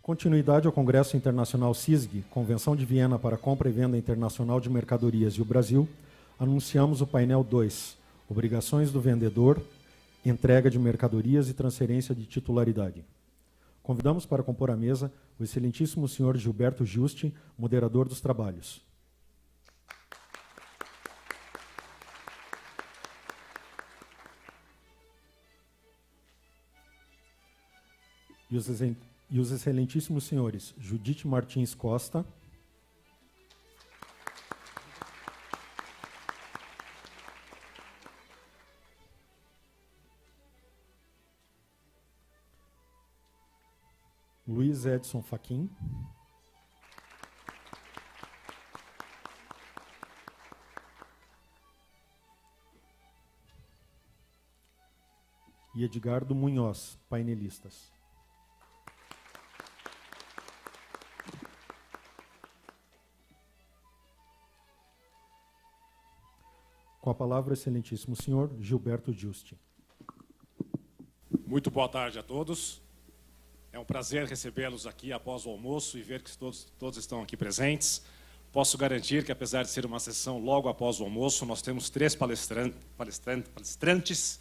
Continuidade ao Congresso Internacional CISG, Convenção de Viena para Compra e Venda Internacional de Mercadorias e o Brasil, anunciamos o painel 2, Obrigações do Vendedor, Entrega de Mercadorias e Transferência de Titularidade. Convidamos para compor a mesa o excelentíssimo senhor Gilberto Giusti, moderador dos trabalhos. E os excelentíssimos senhores Judite Martins Costa, Luiz Edson Fachin, e Edgardo Munhoz, painelistas. Com a palavra, excelentíssimo senhor Gilberto Giusti. Muito boa tarde a todos. É um prazer recebê-los aqui após o almoço e ver que todos estão aqui presentes. Posso garantir que, apesar de ser uma sessão logo após o almoço, nós temos 3 palestrantes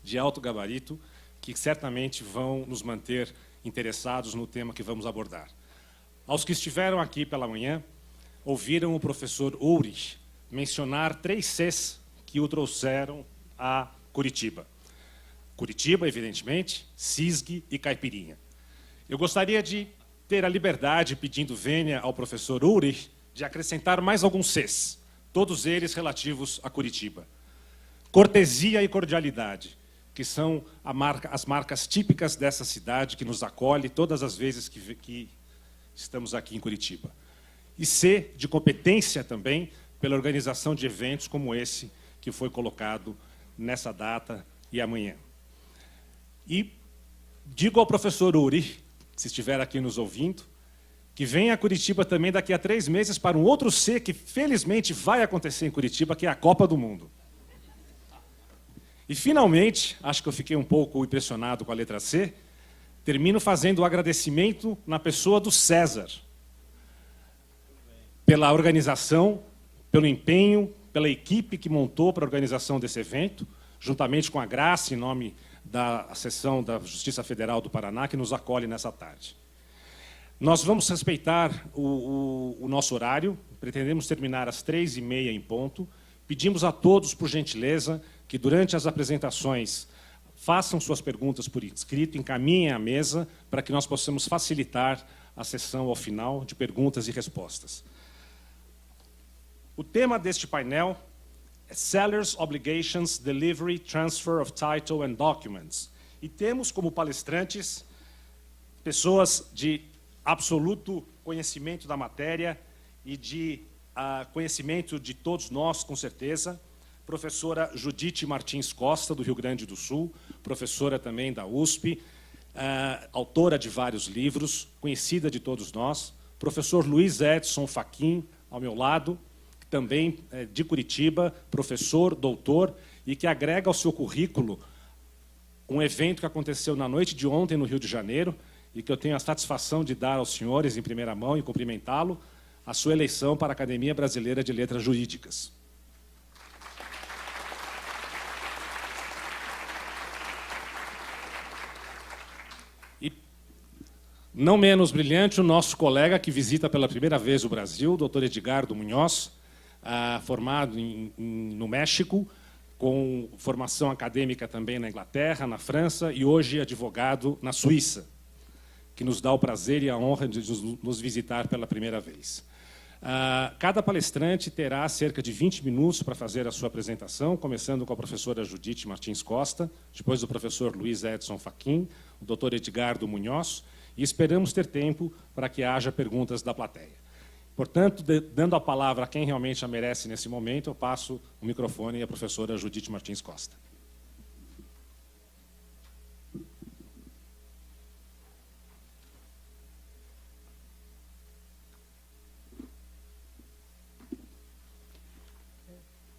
de alto gabarito que certamente vão nos manter interessados no tema que vamos abordar. Aos que estiveram aqui pela manhã, ouviram o professor Ulrich mencionar 3 Cs que o trouxeram a Curitiba. Curitiba, evidentemente, CISG e Caipirinha. Eu gostaria de ter a liberdade, pedindo vênia ao professor Ulrich, de acrescentar mais alguns Cs, todos eles relativos a Curitiba. Cortesia e cordialidade, que são as marcas típicas dessa cidade que nos acolhe todas as vezes que estamos aqui em Curitiba. E C, de competência também, pela organização de eventos como esse que foi colocado nessa data e amanhã. E digo ao professor Ulrich, se estiver aqui nos ouvindo, que venha a Curitiba também daqui a 3 meses para um outro C que, felizmente, vai acontecer em Curitiba, que é a Copa do Mundo. E, finalmente, acho que eu fiquei um pouco impressionado com a letra C, termino fazendo o agradecimento na pessoa do César, pela organização, pelo empenho, pela equipe que montou para a organização desse evento, juntamente com a Graça, em nome da Seção da Justiça Federal do Paraná, que nos acolhe nessa tarde. Nós vamos respeitar o nosso horário, pretendemos terminar às 3h30 em ponto. Pedimos a todos, por gentileza, que durante as apresentações façam suas perguntas por escrito, encaminhem à mesa, para que nós possamos facilitar a sessão ao final de perguntas e respostas. O tema deste painel é Sellers, Obligations, Delivery, Transfer of Title and Documents. E temos como palestrantes pessoas de absoluto conhecimento da matéria e de conhecimento de todos nós, com certeza. Professora Judite Martins Costa, do Rio Grande do Sul, professora também da USP, autora de vários livros, conhecida de todos nós. Professor Luiz Edson Fachin, ao meu lado, também de Curitiba, professor, doutor, e que agrega ao seu currículo um evento que aconteceu na noite de ontem no Rio de Janeiro, e que eu tenho a satisfação de dar aos senhores, em primeira mão, e cumprimentá-lo, a sua eleição para a Academia Brasileira de Letras Jurídicas. E, não menos brilhante, o nosso colega que visita pela primeira vez o Brasil, o doutor Edgardo Munhoz, formado no México, com formação acadêmica também na Inglaterra, na França, e hoje advogado na Suíça, que nos dá o prazer e a honra de nos visitar pela primeira vez. Cada palestrante terá cerca de 20 minutos para fazer a sua apresentação, começando com a professora Judite Martins Costa, depois do professor Luiz Edson Fachin, o doutor Edgardo Munhoz, e esperamos ter tempo para que haja perguntas da plateia. Portanto, dando a palavra a quem realmente a merece nesse momento, eu passo o microfone à professora Judite Martins Costa.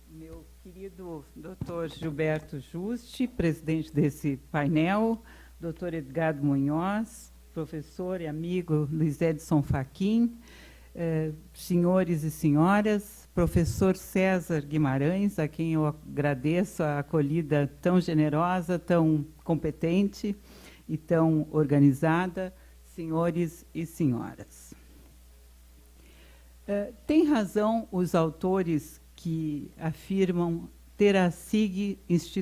Meu querido doutor Gilberto Giusti, presidente desse painel, doutor Edgardo Munhoz, professor e amigo Luiz Edson Fachin, senhores e senhoras, professor César Guimarães, a quem eu agradeço a acolhida tão generosa, tão competente e tão organizada, senhores e senhoras. Tem razão os autores que afirmam ter a SIG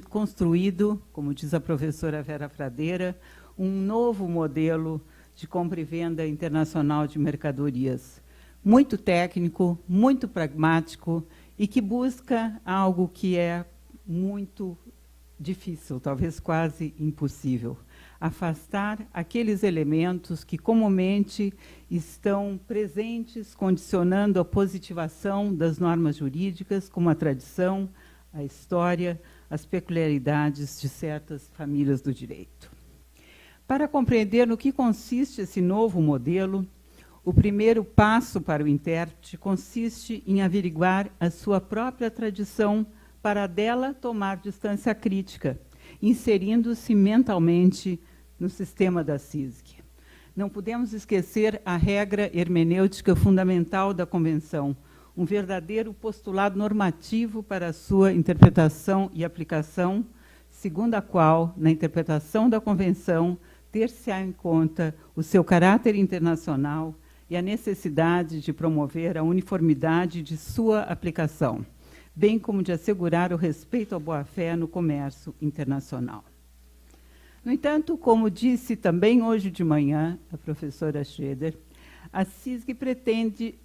construído, como diz a professora Vera Fradeira, um novo modelo de compra e venda internacional de mercadorias, muito técnico, muito pragmático e que busca algo que é muito difícil, talvez quase impossível: afastar aqueles elementos que comumente estão presentes, condicionando a positivação das normas jurídicas, como a tradição, a história, as peculiaridades de certas famílias do direito. Para compreender no que consiste esse novo modelo, o primeiro passo para o intérprete consiste em averiguar a sua própria tradição para dela tomar distância crítica, inserindo-se mentalmente no sistema da SISG. Não podemos esquecer a regra hermenêutica fundamental da Convenção, um verdadeiro postulado normativo para a sua interpretação e aplicação, segundo a qual, na interpretação da Convenção, ter-se-á em conta o seu caráter internacional e a necessidade de promover a uniformidade de sua aplicação, bem como de assegurar o respeito à boa-fé no comércio internacional. No entanto, como disse também hoje de manhã a professora Schroeder, a SISG pretende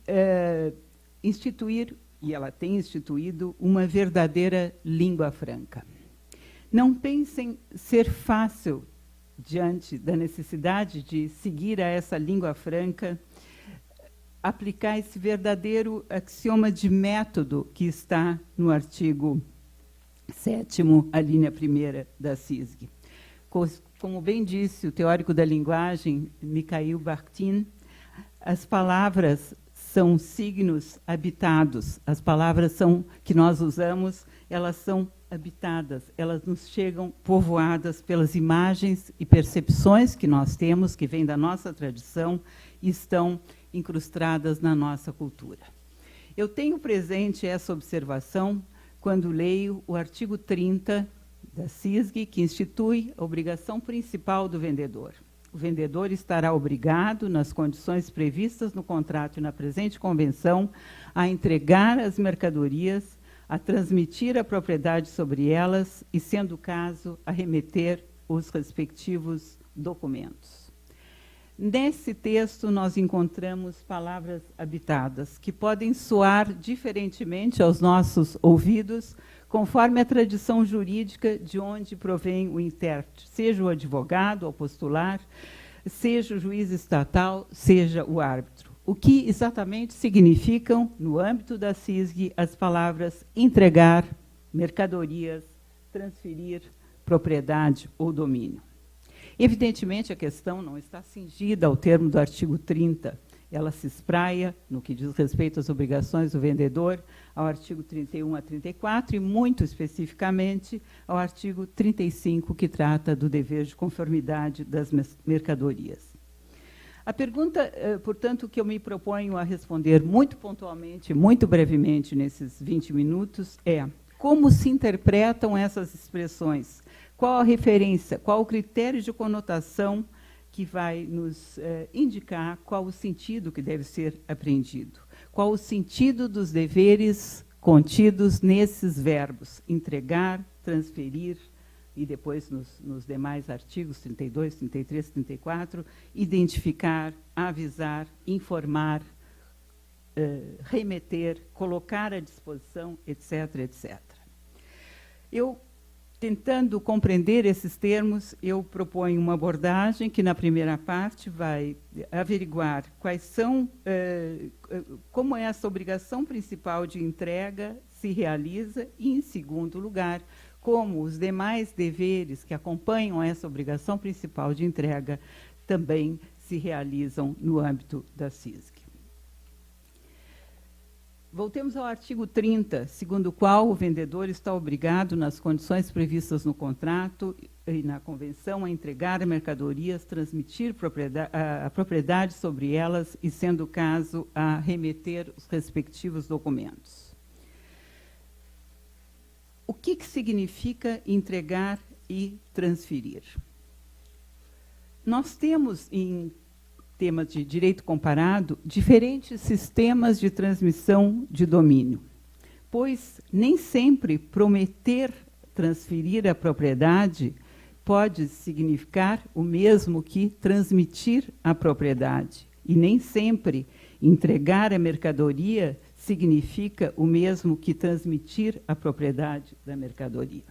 instituir, e ela tem instituído, uma verdadeira língua franca. Não pensem ser fácil, diante da necessidade de seguir a essa língua franca, aplicar esse verdadeiro axioma de método que está no artigo 7º, a linha 1ª da SISG. Como bem disse o teórico da linguagem, Mikhail Bakhtin, as palavras são signos habitados. As palavras que nós usamos, elas são habitadas, elas nos chegam povoadas pelas imagens e percepções que nós temos, que vêm da nossa tradição e estão incrustadas na nossa cultura. Eu tenho presente essa observação quando leio o artigo 30 da SISG, que institui a obrigação principal do vendedor. O vendedor estará obrigado, nas condições previstas no contrato e na presente convenção, a entregar as mercadorias, a transmitir a propriedade sobre elas e, sendo o caso, a remeter os respectivos documentos. Nesse texto, nós encontramos palavras habitadas, que podem soar diferentemente aos nossos ouvidos, conforme a tradição jurídica de onde provém o intérprete, seja o advogado ao postular, seja o juiz estatal, seja o árbitro. O que exatamente significam, no âmbito da SISG, as palavras entregar, mercadorias, transferir, propriedade ou domínio. Evidentemente, a questão não está cingida ao termo do artigo 30. Ela se espraia, no que diz respeito às obrigações do vendedor, ao artigo 31 a 34 e, muito especificamente, ao artigo 35, que trata do dever de conformidade das mercadorias. A pergunta, portanto, que eu me proponho a responder muito pontualmente, muito brevemente, nesses 20 minutos, é: como se interpretam essas expressões? Qual a referência, qual o critério de conotação que vai nos indicar qual o sentido que deve ser apreendido? Qual o sentido dos deveres contidos nesses verbos: entregar, transferir, e depois nos demais artigos 32, 33, 34, identificar, avisar, informar, remeter, colocar à disposição, etc., etc. Eu, tentando compreender esses termos, eu proponho uma abordagem que, na primeira parte, vai averiguar quais são, como essa obrigação principal de entrega se realiza e, em segundo lugar, como os demais deveres que acompanham essa obrigação principal de entrega também se realizam no âmbito da SISG. Voltemos ao artigo 30, segundo o qual o vendedor está obrigado, nas condições previstas no contrato e na convenção, a entregar mercadorias, transmitir a propriedade sobre elas e, sendo o caso, a remeter os respectivos documentos. O que significa entregar e transferir? Nós temos, em temas de direito comparado, diferentes sistemas de transmissão de domínio, pois nem sempre prometer transferir a propriedade pode significar o mesmo que transmitir a propriedade, e nem sempre entregar a mercadoria significa o mesmo que transmitir a propriedade da mercadoria.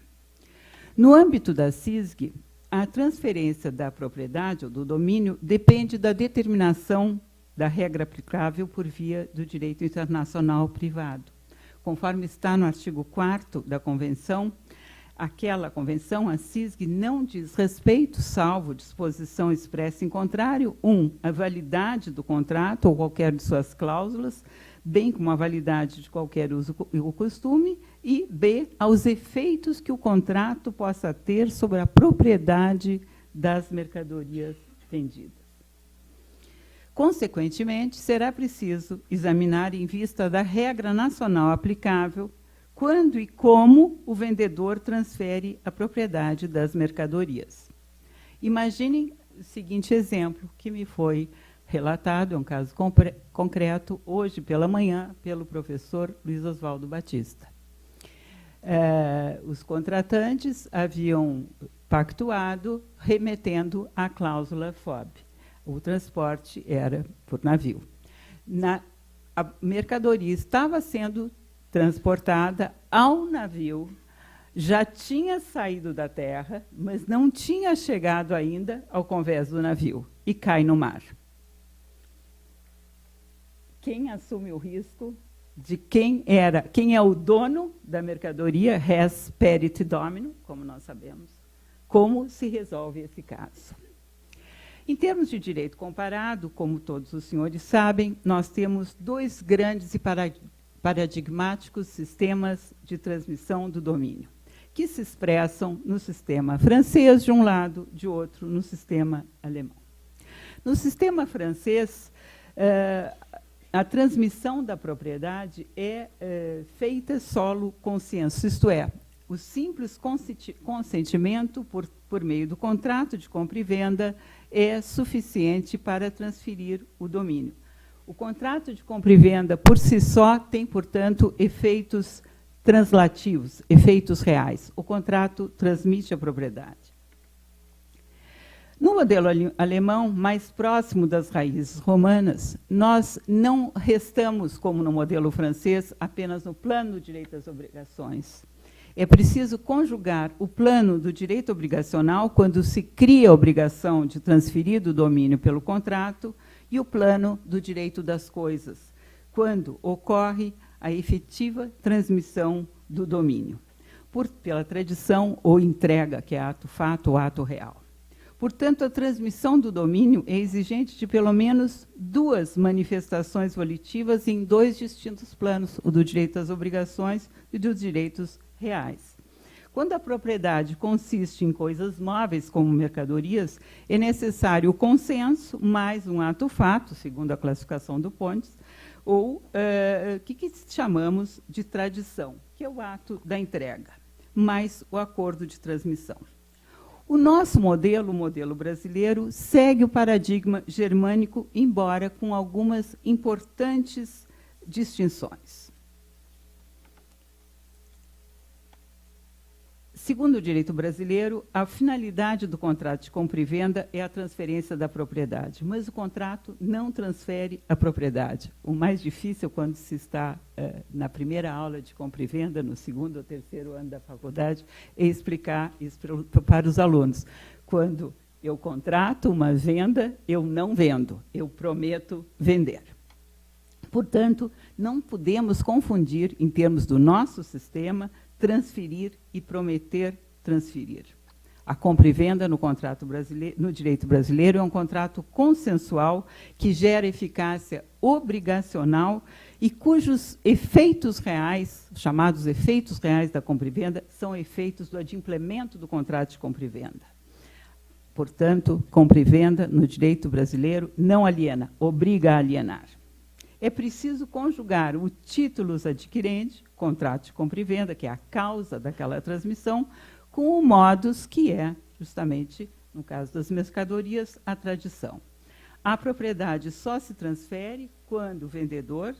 No âmbito da CISG, a transferência da propriedade ou do domínio depende da determinação da regra aplicável por via do direito internacional privado. Conforme está no artigo 4º da Convenção, aquela Convenção, a CISG, não diz respeito, salvo disposição expressa em contrário, 1, a validade do contrato ou qualquer de suas cláusulas, bem como a validade de qualquer uso ou costume, e, B, aos efeitos que o contrato possa ter sobre a propriedade das mercadorias vendidas. Consequentemente, será preciso examinar, em vista da regra nacional aplicável, quando e como o vendedor transfere a propriedade das mercadorias. Imaginem o seguinte exemplo que me foi relatado, é um caso concreto, hoje pela manhã, pelo professor Luiz Oswaldo Batista. Os contratantes haviam pactuado remetendo à cláusula FOB. O transporte era por navio. A mercadoria estava sendo transportada ao navio, já tinha saído da terra, mas não tinha chegado ainda ao convés do navio, e cai no mar. Quem assume o risco de quem é o dono da mercadoria, res perit domino, como nós sabemos, como se resolve esse caso? Em termos de direito comparado, como todos os senhores sabem, nós temos dois grandes e paradigmáticos sistemas de transmissão do domínio, que se expressam no sistema francês, de um lado, de outro, no sistema alemão. No sistema francês, a transmissão da propriedade é feita solo consenso, isto é, o simples consentimento por meio do contrato de compra e venda é suficiente para transferir o domínio. O contrato de compra e venda, por si só, tem, portanto, efeitos translativos, efeitos reais. O contrato transmite a propriedade. No modelo alemão, mais próximo das raízes romanas, nós não restamos, como no modelo francês, apenas no plano do direito às obrigações. É preciso conjugar o plano do direito obrigacional, quando se cria a obrigação de transferir o domínio pelo contrato, e o plano do direito das coisas, quando ocorre a efetiva transmissão do domínio, pela tradição ou entrega, que é ato fato ou ato real. Portanto, a transmissão do domínio é exigente de pelo menos duas manifestações volitivas em dois distintos planos, o do direito às obrigações e dos direitos reais. Quando a propriedade consiste em coisas móveis, como mercadorias, é necessário o consenso mais um ato fato, segundo a classificação do Pontes, ou que chamamos de tradição, que é o ato da entrega, mais o acordo de transmissão. O nosso modelo, o modelo brasileiro, segue o paradigma germânico, embora com algumas importantes distinções. Segundo o direito brasileiro, a finalidade do contrato de compra e venda é a transferência da propriedade, mas o contrato não transfere a propriedade. O mais difícil, quando se está na primeira aula de compra e venda, no segundo ou terceiro ano da faculdade, é explicar isso para os alunos. Quando eu contrato uma venda, eu não vendo, eu prometo vender. Portanto, não podemos confundir, em termos do nosso sistema, transferir e prometer transferir. A compra e venda no contrato brasileiro, no direito brasileiro, é um contrato consensual que gera eficácia obrigacional e cujos efeitos reais, chamados efeitos reais da compra e venda, são efeitos do adimplemento do contrato de compra e venda. Portanto, compra e venda, no direito brasileiro, não aliena, obriga a alienar. É preciso conjugar o títulos adquirente, contrato de compra e venda, que é a causa daquela transmissão, com o modus, que é, justamente, no caso das mercadorias, a tradição. A propriedade só se transfere quando o vendedor,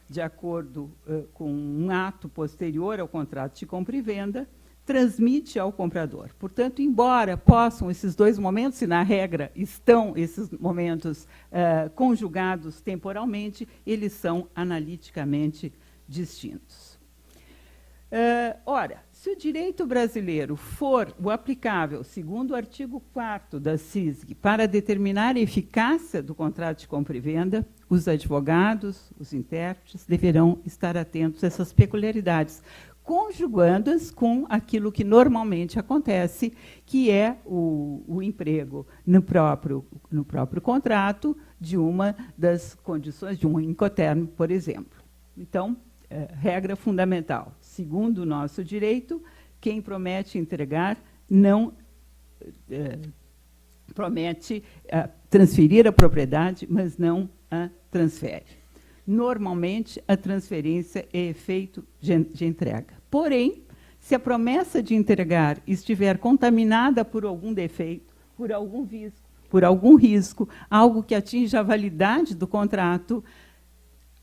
de acordo com um ato posterior ao contrato de compra e venda, transmite ao comprador. Portanto, embora possam esses dois momentos, e na regra estão esses momentos conjugados temporalmente, eles são analiticamente distintos. Ora, se o direito brasileiro for o aplicável, segundo o artigo 4º da CISG, para determinar a eficácia do contrato de compra e venda, os advogados, os intérpretes, deverão estar atentos a essas peculiaridades, conjugando-as com aquilo que normalmente acontece, que é o emprego no próprio contrato de uma das condições, de um incoterm, por exemplo. Então, regra fundamental. Segundo o nosso direito, quem promete entregar não promete transferir a propriedade, mas não a transfere. Normalmente, a transferência é efeito de entrega. Porém, se a promessa de entregar estiver contaminada por algum defeito, por algum risco, algo que atinja a validade do contrato,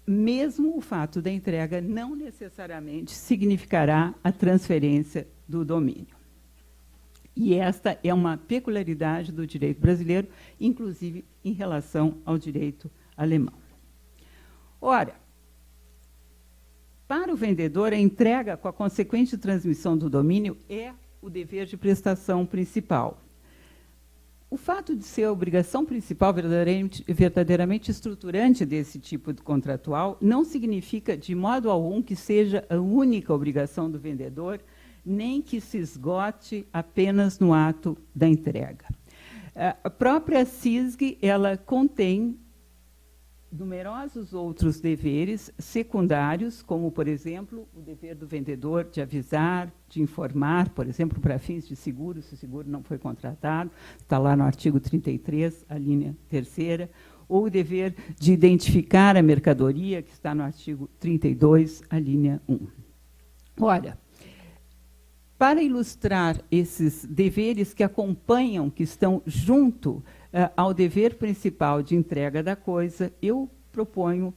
mesmo o fato da entrega não necessariamente significará a transferência do domínio. E esta é uma peculiaridade do direito brasileiro, inclusive em relação ao direito alemão. Ora, para o vendedor, a entrega com a consequente transmissão do domínio é o dever de prestação principal. O fato de ser a obrigação principal verdadeiramente estruturante desse tipo de contratual não significa, de modo algum, que seja a única obrigação do vendedor, nem que se esgote apenas no ato da entrega. A própria CISG, ela contém numerosos outros deveres secundários, como, por exemplo, o dever do vendedor de avisar, de informar, por exemplo, para fins de seguro, se o seguro não foi contratado, está lá no artigo 33, a linha 3ª, ou o dever de identificar a mercadoria, que está no artigo 32, a linha 1. Ora, para ilustrar esses deveres que acompanham, que estão junto ao dever principal de entrega da coisa, eu proponho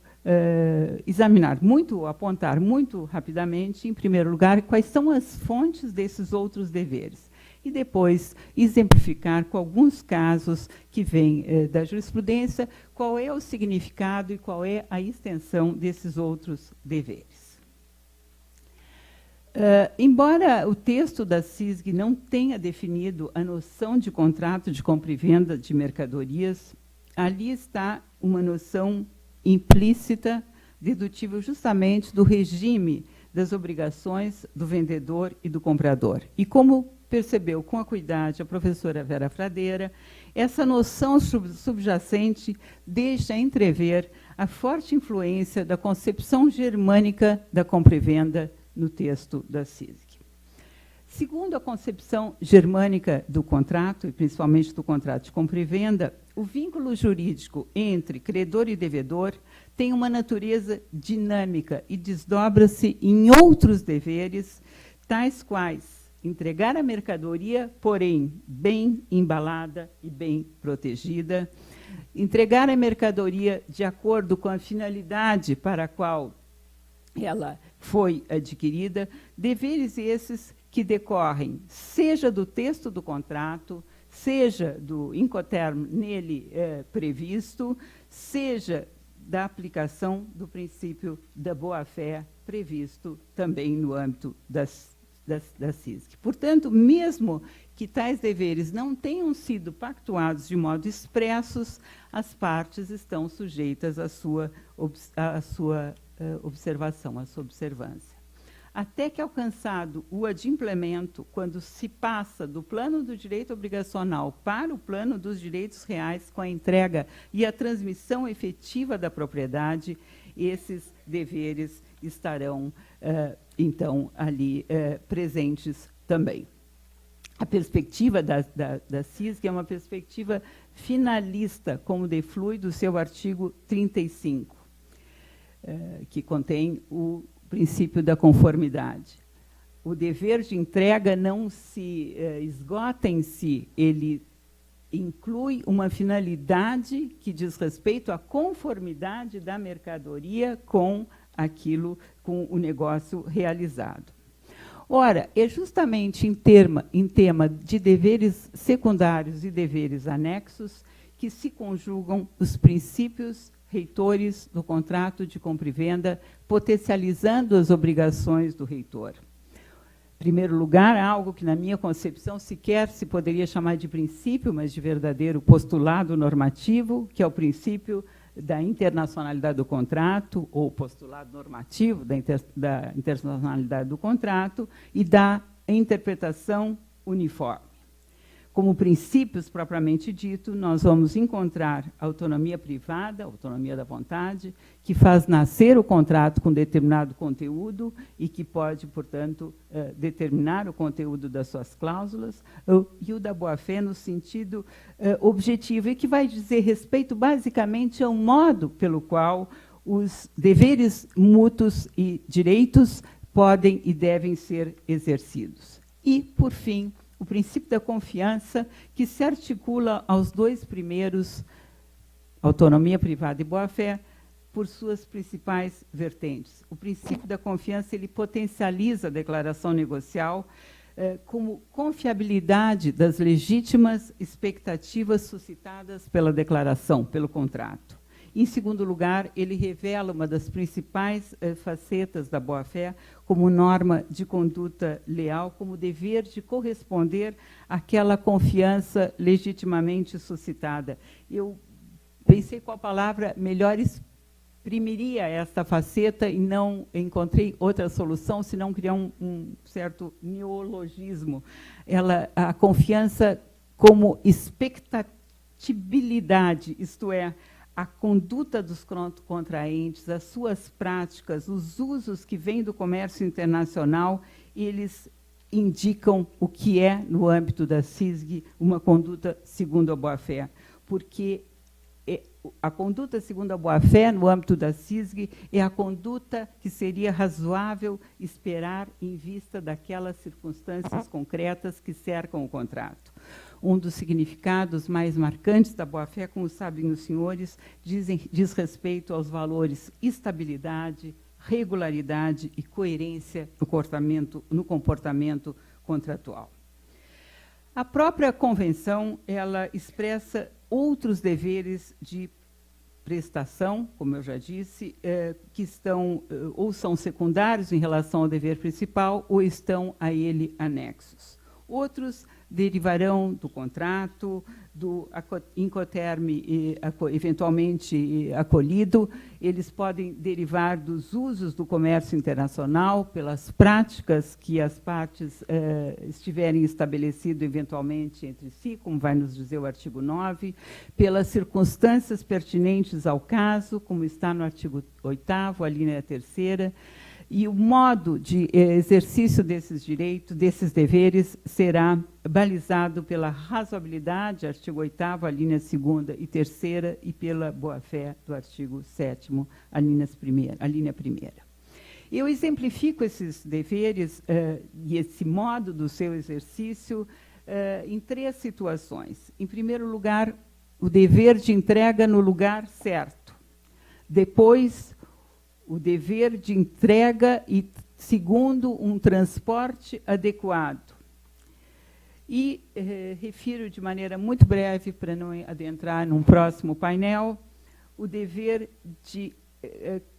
apontar muito rapidamente, em primeiro lugar, quais são as fontes desses outros deveres. E depois exemplificar com alguns casos que vêm da jurisprudência, qual é o significado e qual é a extensão desses outros deveres. Embora o texto da CISG não tenha definido a noção de contrato de compra e venda de mercadorias, ali está uma noção implícita, dedutível justamente do regime das obrigações do vendedor e do comprador. E como percebeu com acuidade a professora Vera Fradeira, essa noção subjacente deixa entrever a forte influência da concepção germânica da compra e venda no texto da CISG. Segundo a concepção germânica do contrato, e principalmente do contrato de compra e venda, o vínculo jurídico entre credor e devedor tem uma natureza dinâmica e desdobra-se em outros deveres, tais quais entregar a mercadoria, porém bem embalada e bem protegida, entregar a mercadoria de acordo com a finalidade para a qual ela foi adquirida, deveres esses que decorrem, seja do texto do contrato, seja do incoterm nele previsto, seja da aplicação do princípio da boa-fé previsto também no âmbito da CISG. Portanto, mesmo que tais deveres não tenham sido pactuados de modo expressos, as partes estão sujeitas à sua observação, à sua observância. Até que alcançado o adimplemento, quando se passa do plano do direito obrigacional para o plano dos direitos reais com a entrega e a transmissão efetiva da propriedade, esses deveres estarão, então, ali presentes também. A perspectiva da CISG é uma perspectiva finalista, como deflui do seu artigo 35, que contém o princípio da conformidade. O dever de entrega não se esgota em si, ele inclui uma finalidade que diz respeito à conformidade da mercadoria com aquilo, com o negócio realizado. Ora, é justamente em tema de deveres secundários e deveres anexos que se conjugam os princípios reitores do contrato de compra e venda, potencializando as obrigações do reitor. Em primeiro lugar, algo que, na minha concepção, sequer se poderia chamar de princípio, mas de verdadeiro postulado normativo, que é o princípio da internacionalidade do contrato, ou postulado normativo da internacionalidade do contrato, e da interpretação uniforme. Como princípios propriamente dito, nós vamos encontrar a autonomia privada, a autonomia da vontade, que faz nascer o contrato com determinado conteúdo e que pode, portanto, determinar o conteúdo das suas cláusulas, e o da boa-fé no sentido objetivo, e que vai dizer respeito, basicamente, ao modo pelo qual os deveres mútuos e direitos podem e devem ser exercidos. E, por fim, o princípio da confiança, que se articula aos dois primeiros, autonomia privada e boa-fé, por suas principais vertentes. O princípio da confiança, ele potencializa a declaração negocial como confiabilidade das legítimas expectativas suscitadas pela declaração, pelo contrato. Em segundo lugar, ele revela uma das principais facetas da boa-fé como norma de conduta leal, como dever de corresponder àquela confiança legitimamente suscitada. Eu pensei qual palavra melhor exprimiria esta faceta e não encontrei outra solução, senão criar um certo neologismo. A confiança como expectabilidade, isto é, a conduta dos contraentes, as suas práticas, os usos que vêm do comércio internacional, eles indicam o que é, no âmbito da CISG, uma conduta segundo a boa-fé. Porque a conduta segundo a boa-fé, no âmbito da CISG, é a conduta que seria razoável esperar em vista daquelas circunstâncias concretas que cercam o contrato. Um dos significados mais marcantes da boa-fé, como sabem os senhores, diz respeito aos valores estabilidade, regularidade e coerência no comportamento contratual. A própria convenção, ela expressa outros deveres de prestação, como eu já disse, que estão ou são secundários em relação ao dever principal ou estão a ele anexos. Outros derivarão do contrato, do incoterme eventualmente acolhido, eles podem derivar dos usos do comércio internacional, pelas práticas que as partes estiverem estabelecido eventualmente entre si, como vai nos dizer o artigo 9, pelas circunstâncias pertinentes ao caso, como está no artigo 8º, a linha 3ª, e o modo de exercício desses direitos, desses deveres, será balizado pela razoabilidade, artigo 8º, a linha 2ª e 3ª, e pela boa-fé do artigo 7º, a linha 1ª. Eu exemplifico esses deveres e esse modo do seu exercício em 3 situações. Em primeiro lugar, o dever de entrega no lugar certo. Depois, o dever de entrega e, segundo, um transporte adequado. E refiro de maneira muito breve, para não adentrar num próximo painel, o dever de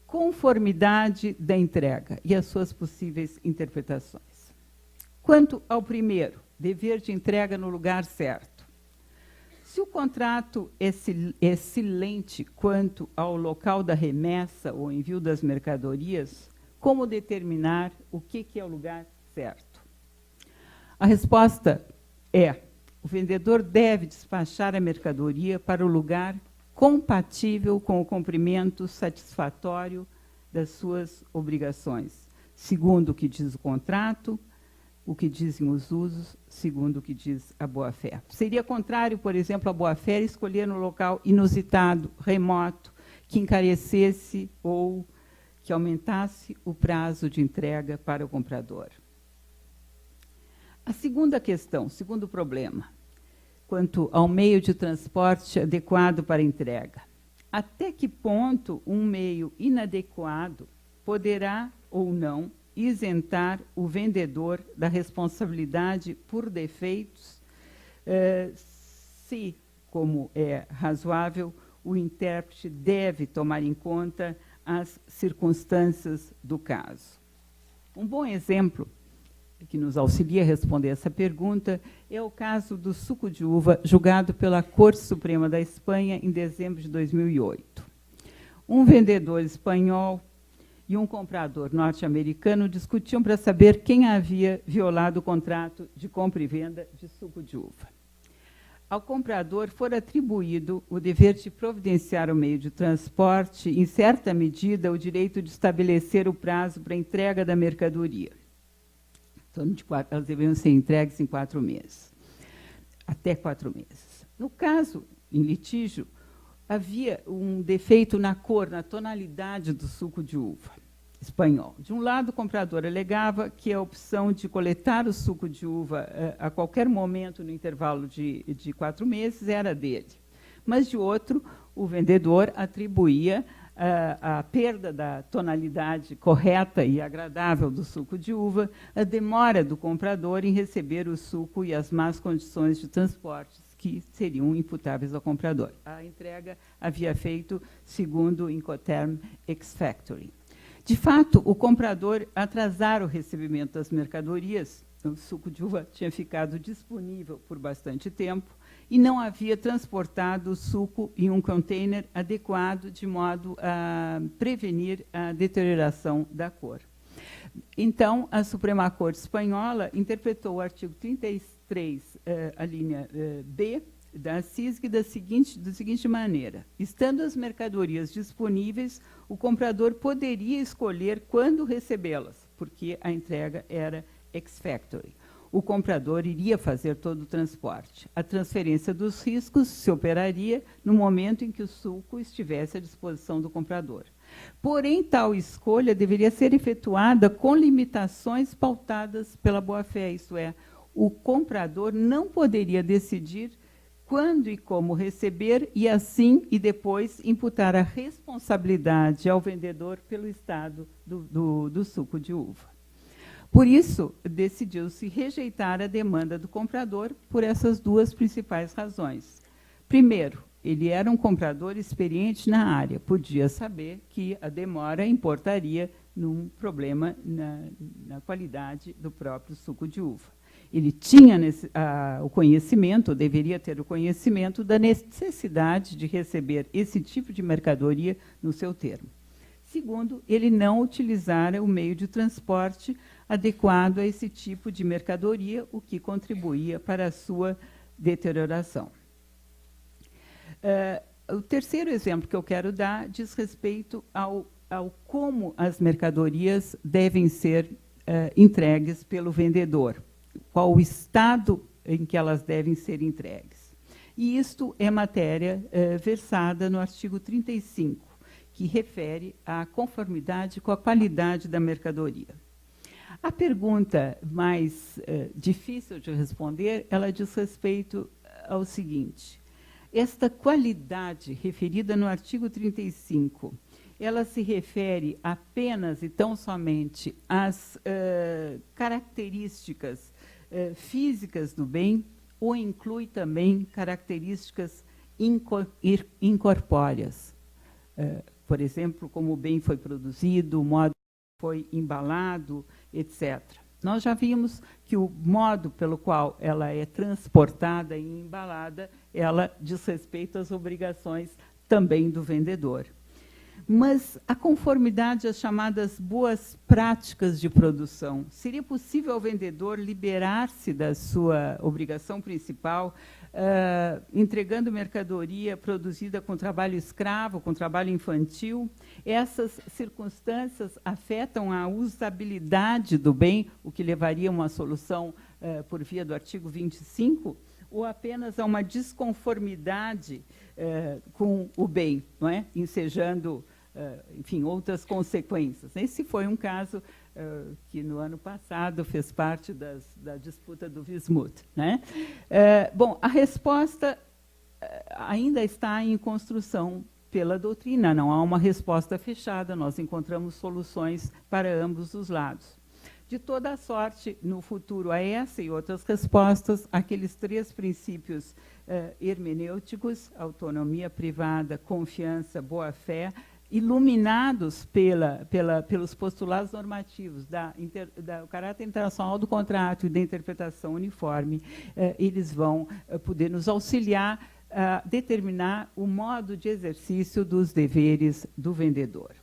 conformidade da entrega e as suas possíveis interpretações. Quanto ao primeiro, dever de entrega no lugar certo. Se o contrato é silente quanto ao local da remessa ou envio das mercadorias, como determinar o que é o lugar certo? A resposta é: o vendedor deve despachar a mercadoria para o lugar compatível com o cumprimento satisfatório das suas obrigações, segundo o que diz o contrato, o que dizem os usos, segundo o que diz a boa-fé. Seria contrário, por exemplo, à boa-fé escolher um local inusitado, remoto, que encarecesse ou que aumentasse o prazo de entrega para o comprador. A segunda questão, segundo problema, quanto ao meio de transporte adequado para entrega. Até que ponto um meio inadequado poderá ou não isentar o vendedor da responsabilidade por defeitos, se, como é razoável, o intérprete deve tomar em conta as circunstâncias do caso. Um bom exemplo que nos auxilia a responder essa pergunta é o caso do suco de uva julgado pela Corte Suprema da Espanha em dezembro de 2008. Um vendedor espanhol e um comprador norte-americano discutiam para saber quem havia violado o contrato de compra e venda de suco de uva. Ao comprador foi atribuído o dever de providenciar o meio de transporte, em certa medida, o direito de estabelecer o prazo para a entrega da mercadoria. Elas deveriam ser entregues em 4 meses, até 4 meses. No caso, em litígio, havia um defeito na cor, na tonalidade do suco de uva espanhol. De um lado, o comprador alegava que a opção de coletar o suco de uva a qualquer momento no intervalo de 4 meses era dele. Mas, de outro, o vendedor atribuía a perda da tonalidade correta e agradável do suco de uva, a demora do comprador em receber o suco e as más condições de transporte que seriam imputáveis ao comprador. A entrega havia feito segundo o Incoterm ex-factory. De fato, o comprador atrasara o recebimento das mercadorias, o suco de uva tinha ficado disponível por bastante tempo, e não havia transportado o suco em um container adequado, de modo a prevenir a deterioração da cor. Então, a Suprema Corte Espanhola interpretou o artigo 33, a linha B, da CISG da seguinte maneira: estando as mercadorias disponíveis, o comprador poderia escolher quando recebê-las, porque a entrega era ex-factory. O comprador iria fazer todo o transporte. A transferência dos riscos se operaria no momento em que o suco estivesse à disposição do comprador. Porém, tal escolha deveria ser efetuada com limitações pautadas pela boa-fé, isto é, o comprador não poderia decidir quando e como receber e assim e depois imputar a responsabilidade ao vendedor pelo estado do suco de uva. Por isso, decidiu-se rejeitar a demanda do comprador por essas duas principais razões. Primeiro, ele era um comprador experiente na área, podia saber que a demora importaria num problema na qualidade do próprio suco de uva. Ele tinha o conhecimento, deveria ter o conhecimento da necessidade de receber esse tipo de mercadoria no seu termo. Segundo, ele não utilizara o meio de transporte adequado a esse tipo de mercadoria, o que contribuía para a sua deterioração. O terceiro exemplo que eu quero dar diz respeito ao como as mercadorias devem ser entregues pelo vendedor, qual o estado em que elas devem ser entregues. E isto é matéria versada no artigo 35, que refere à conformidade com a qualidade da mercadoria. A pergunta mais difícil de responder, ela diz respeito ao seguinte: esta qualidade referida no artigo 35, ela se refere apenas e tão somente às características físicas do bem ou inclui também características incorpóreas? Por exemplo, como o bem foi produzido, o modo que foi embalado, etc. Nós já vimos que o modo pelo qual ela é transportada e embalada, ela diz respeito às obrigações também do vendedor. Mas a conformidade às chamadas boas práticas de produção, seria possível ao vendedor liberar-se da sua obrigação principal entregando mercadoria produzida com trabalho escravo, com trabalho infantil. Essas circunstâncias afetam a usabilidade do bem, o que levaria a uma solução por via do artigo 25, ou apenas a uma desconformidade com o bem, não é? Ensejando, enfim, outras consequências. Esse foi um caso que, no ano passado, fez parte da disputa do Vismut, né? Bom, a resposta ainda está em construção pela doutrina, não há uma resposta fechada, nós encontramos soluções para ambos os lados. De toda a sorte, no futuro, a essa e outras respostas, aqueles 3 princípios hermenêuticos, autonomia privada, confiança, boa-fé, iluminados pelos postulados normativos do caráter internacional do contrato e da interpretação uniforme, eles vão poder nos auxiliar a determinar o modo de exercício dos deveres do vendedor.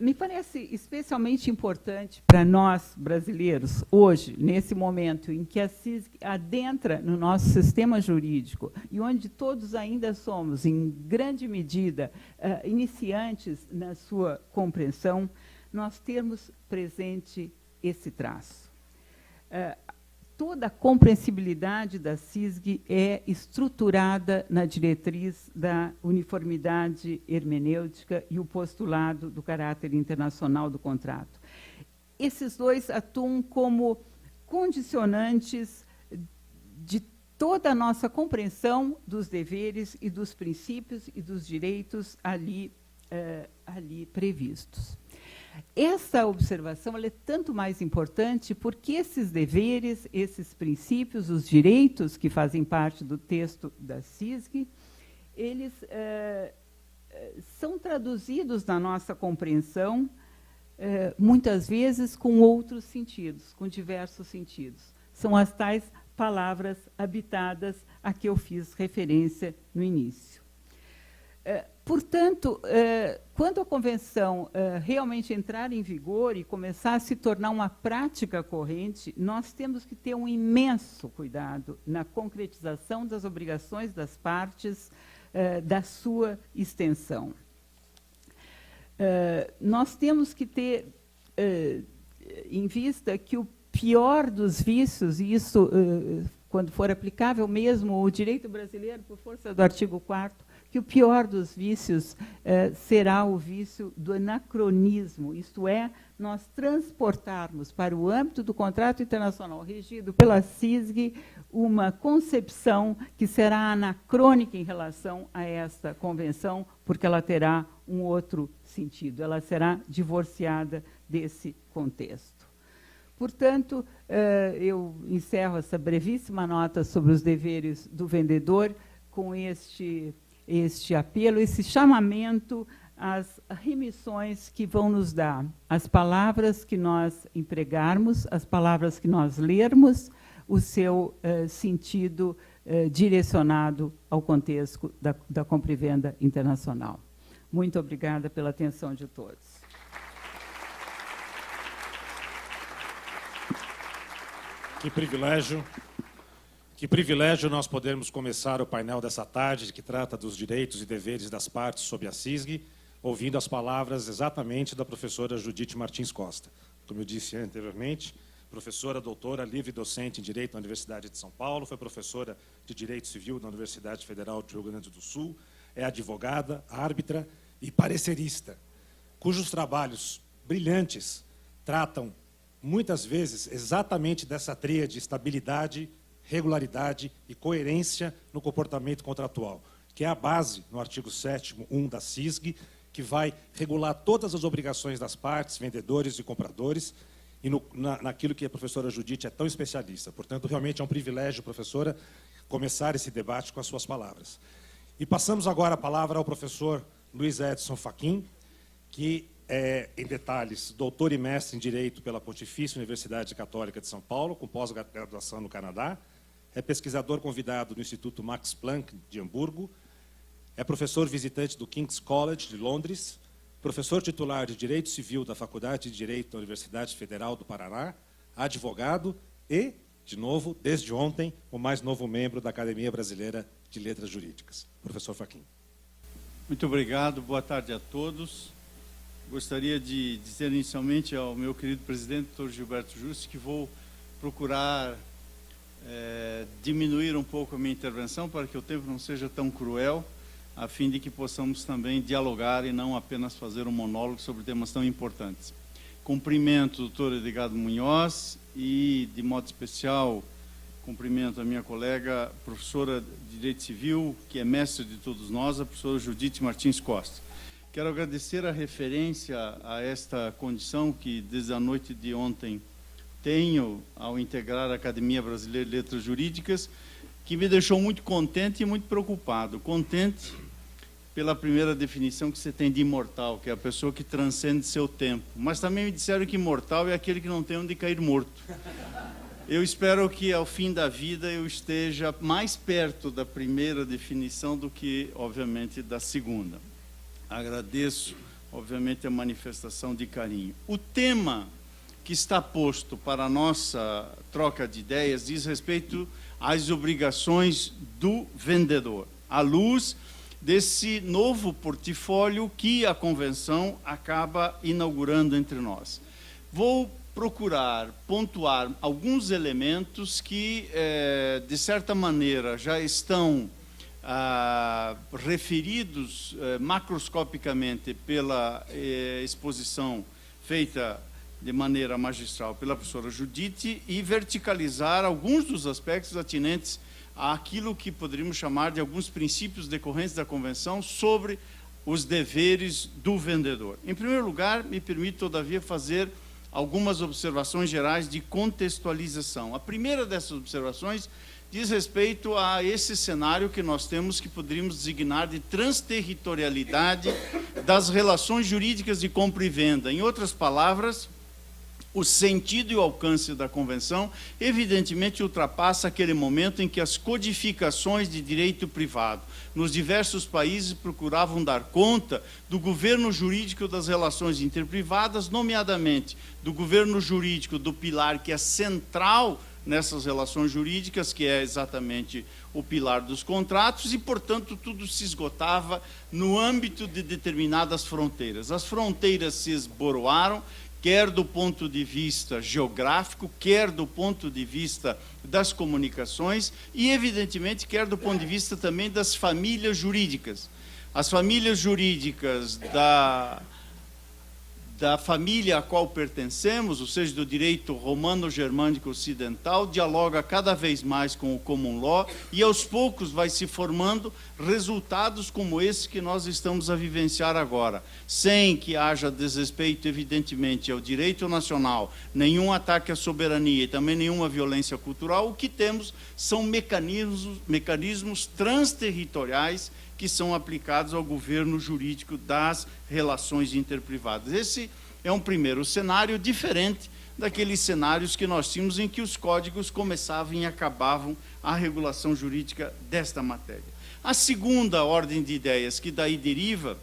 Me parece especialmente importante para nós, brasileiros, hoje, nesse momento em que a CISG adentra no nosso sistema jurídico e onde todos ainda somos, em grande medida, iniciantes na sua compreensão, nós termos presente esse traço. Toda a compreensibilidade da CISG é estruturada na diretriz da uniformidade hermenêutica e o postulado do caráter internacional do contrato. Esses 2 atuam como condicionantes de toda a nossa compreensão dos deveres e dos princípios e dos direitos ali previstos. Essa observação ela é tanto mais importante porque esses deveres, esses princípios, os direitos que fazem parte do texto da CISG, eles são traduzidos na nossa compreensão, muitas vezes com outros sentidos, com diversos sentidos. São as tais palavras habitadas a que eu fiz referência no início. Portanto, quando a Convenção realmente entrar em vigor e começar a se tornar uma prática corrente, nós temos que ter um imenso cuidado na concretização das obrigações das partes, da sua extensão. Nós temos que ter em vista que o pior dos vícios, e isso, quando for aplicável mesmo o direito brasileiro, por força do artigo 4º, que o pior dos vícios será o vício do anacronismo, isto é, nós transportarmos para o âmbito do contrato internacional regido pela CISG uma concepção que será anacrônica em relação a esta convenção, porque ela terá um outro sentido, ela será divorciada desse contexto. Portanto, eu encerro essa brevíssima nota sobre os deveres do vendedor com este apelo, esse chamamento às remissões que vão nos dar as palavras que nós empregarmos, as palavras que nós lermos, o seu sentido direcionado ao contexto da compra e venda internacional. Muito obrigada pela atenção de todos. Que privilégio nós podermos começar o painel dessa tarde, que trata dos direitos e deveres das partes sob a CISG, ouvindo as palavras exatamente da professora Judite Martins Costa. Como eu disse anteriormente, professora doutora, livre docente em Direito na Universidade de São Paulo, foi professora de Direito Civil na Universidade Federal do Rio Grande do Sul, é advogada, árbitra e parecerista, cujos trabalhos brilhantes tratam, muitas vezes, exatamente dessa tríade de estabilidade, regularidade e coerência no comportamento contratual, que é a base, no artigo 7º, 1 da CISG, que vai regular todas as obrigações das partes, vendedores e compradores, e naquilo que a professora Judite é tão especialista. Portanto, realmente é um privilégio, professora, começar esse debate com as suas palavras. E passamos agora a palavra ao professor Luiz Edson Fachin, que é, em detalhes, doutor e mestre em Direito pela Pontifícia Universidade Católica de São Paulo, com pós-graduação no Canadá, é pesquisador convidado no Instituto Max Planck de Hamburgo, é professor visitante do King's College de Londres, professor titular de Direito Civil da Faculdade de Direito da Universidade Federal do Paraná, advogado e de novo, desde ontem, o mais novo membro da Academia Brasileira de Letras Jurídicas. Professor Fachin. Muito obrigado, boa tarde a todos. Gostaria de dizer inicialmente ao meu querido presidente, doutor Gilberto Juste, que vou procurar diminuir um pouco a minha intervenção para que o tempo não seja tão cruel, a fim de que possamos também dialogar e não apenas fazer um monólogo sobre temas tão importantes. Cumprimento o doutor Edgardo Munhoz e, de modo especial, cumprimento a minha colega, professora de Direito Civil, que é mestre de todos nós, a professora Judite Martins Costa. Quero agradecer a referência a esta condição que, desde a noite de ontem, tenho ao integrar a Academia Brasileira de Letras Jurídicas, que me deixou muito contente e muito preocupado. Contente pela primeira definição que você tem de imortal, que é a pessoa que transcende seu tempo. Mas também me disseram que imortal é aquele que não tem onde cair morto. Eu espero que, ao fim da vida, eu esteja mais perto da primeira definição do que, obviamente, da segunda. Agradeço, obviamente, a manifestação de carinho. O tema que está posto para a nossa troca de ideias diz respeito às obrigações do vendedor, à luz desse novo portfólio que a Convenção acaba inaugurando entre nós. Vou procurar pontuar alguns elementos que, de certa maneira, já estão referidos macroscopicamente pela exposição feita de maneira magistral pela professora Judite e verticalizar alguns dos aspectos atinentes àquilo que poderíamos chamar de alguns princípios decorrentes da Convenção sobre os deveres do vendedor. Em primeiro lugar, me permito, todavia, fazer algumas observações gerais de contextualização. A primeira dessas observações diz respeito a esse cenário que nós temos, que poderíamos designar de transterritorialidade das relações jurídicas de compra e venda. Em outras palavras, o sentido e o alcance da Convenção, evidentemente, ultrapassa aquele momento em que as codificações de direito privado nos diversos países procuravam dar conta do governo jurídico das relações interprivadas, nomeadamente do governo jurídico do pilar que é central nessas relações jurídicas, que é exatamente o pilar dos contratos, e, portanto, tudo se esgotava no âmbito de determinadas fronteiras. As fronteiras se esboroaram, quer do ponto de vista geográfico, quer do ponto de vista das comunicações e, evidentemente, quer do ponto de vista também das famílias jurídicas. As famílias jurídicas da família a qual pertencemos, ou seja, do direito romano-germânico ocidental, dialoga cada vez mais com o common law e, aos poucos, vai se formando resultados como esse que nós estamos a vivenciar agora, sem que haja desrespeito, evidentemente, ao direito nacional, nenhum ataque à soberania e também nenhuma violência cultural. O que temos são mecanismos transterritoriais que são aplicados ao governo jurídico das relações interprivadas. Esse é um primeiro cenário diferente daqueles cenários que nós tínhamos em que os códigos começavam e acabavam a regulação jurídica desta matéria. A segunda ordem de ideias que daí deriva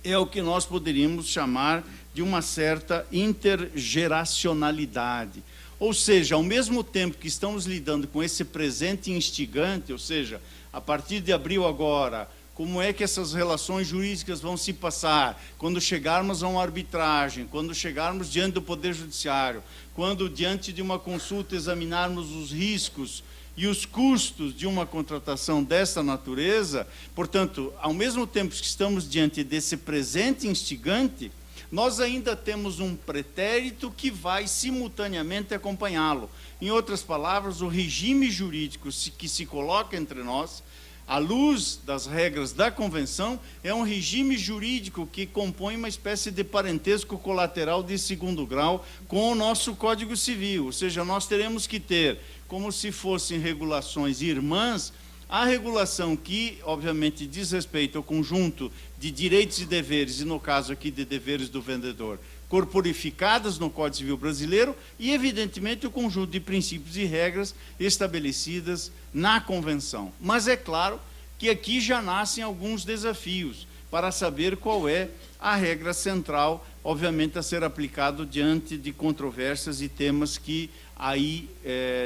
é o que nós poderíamos chamar de uma certa intergeracionalidade. Ou seja, ao mesmo tempo que estamos lidando com esse presente instigante, ou seja, a partir de abril agora, como é que essas relações jurídicas vão se passar, quando chegarmos a uma arbitragem, quando chegarmos diante do Poder Judiciário, quando diante de uma consulta examinarmos os riscos e os custos de uma contratação dessa natureza. Portanto, ao mesmo tempo que estamos diante desse presente instigante, nós ainda temos um pretérito que vai simultaneamente acompanhá-lo. Em outras palavras, o regime jurídico que se coloca entre nós, à luz das regras da Convenção, é um regime jurídico que compõe uma espécie de parentesco colateral de segundo grau com o nosso Código Civil. Ou seja, nós teremos que ter, como se fossem regulações irmãs, a regulação que, obviamente, diz respeito ao conjunto de direitos e deveres, e no caso aqui de deveres do vendedor, corporificadas no Código Civil brasileiro, e, evidentemente, o conjunto de princípios e regras estabelecidas na Convenção. Mas é claro que aqui já nascem alguns desafios para saber qual é a regra central obviamente, a ser aplicado diante de controvérsias e temas que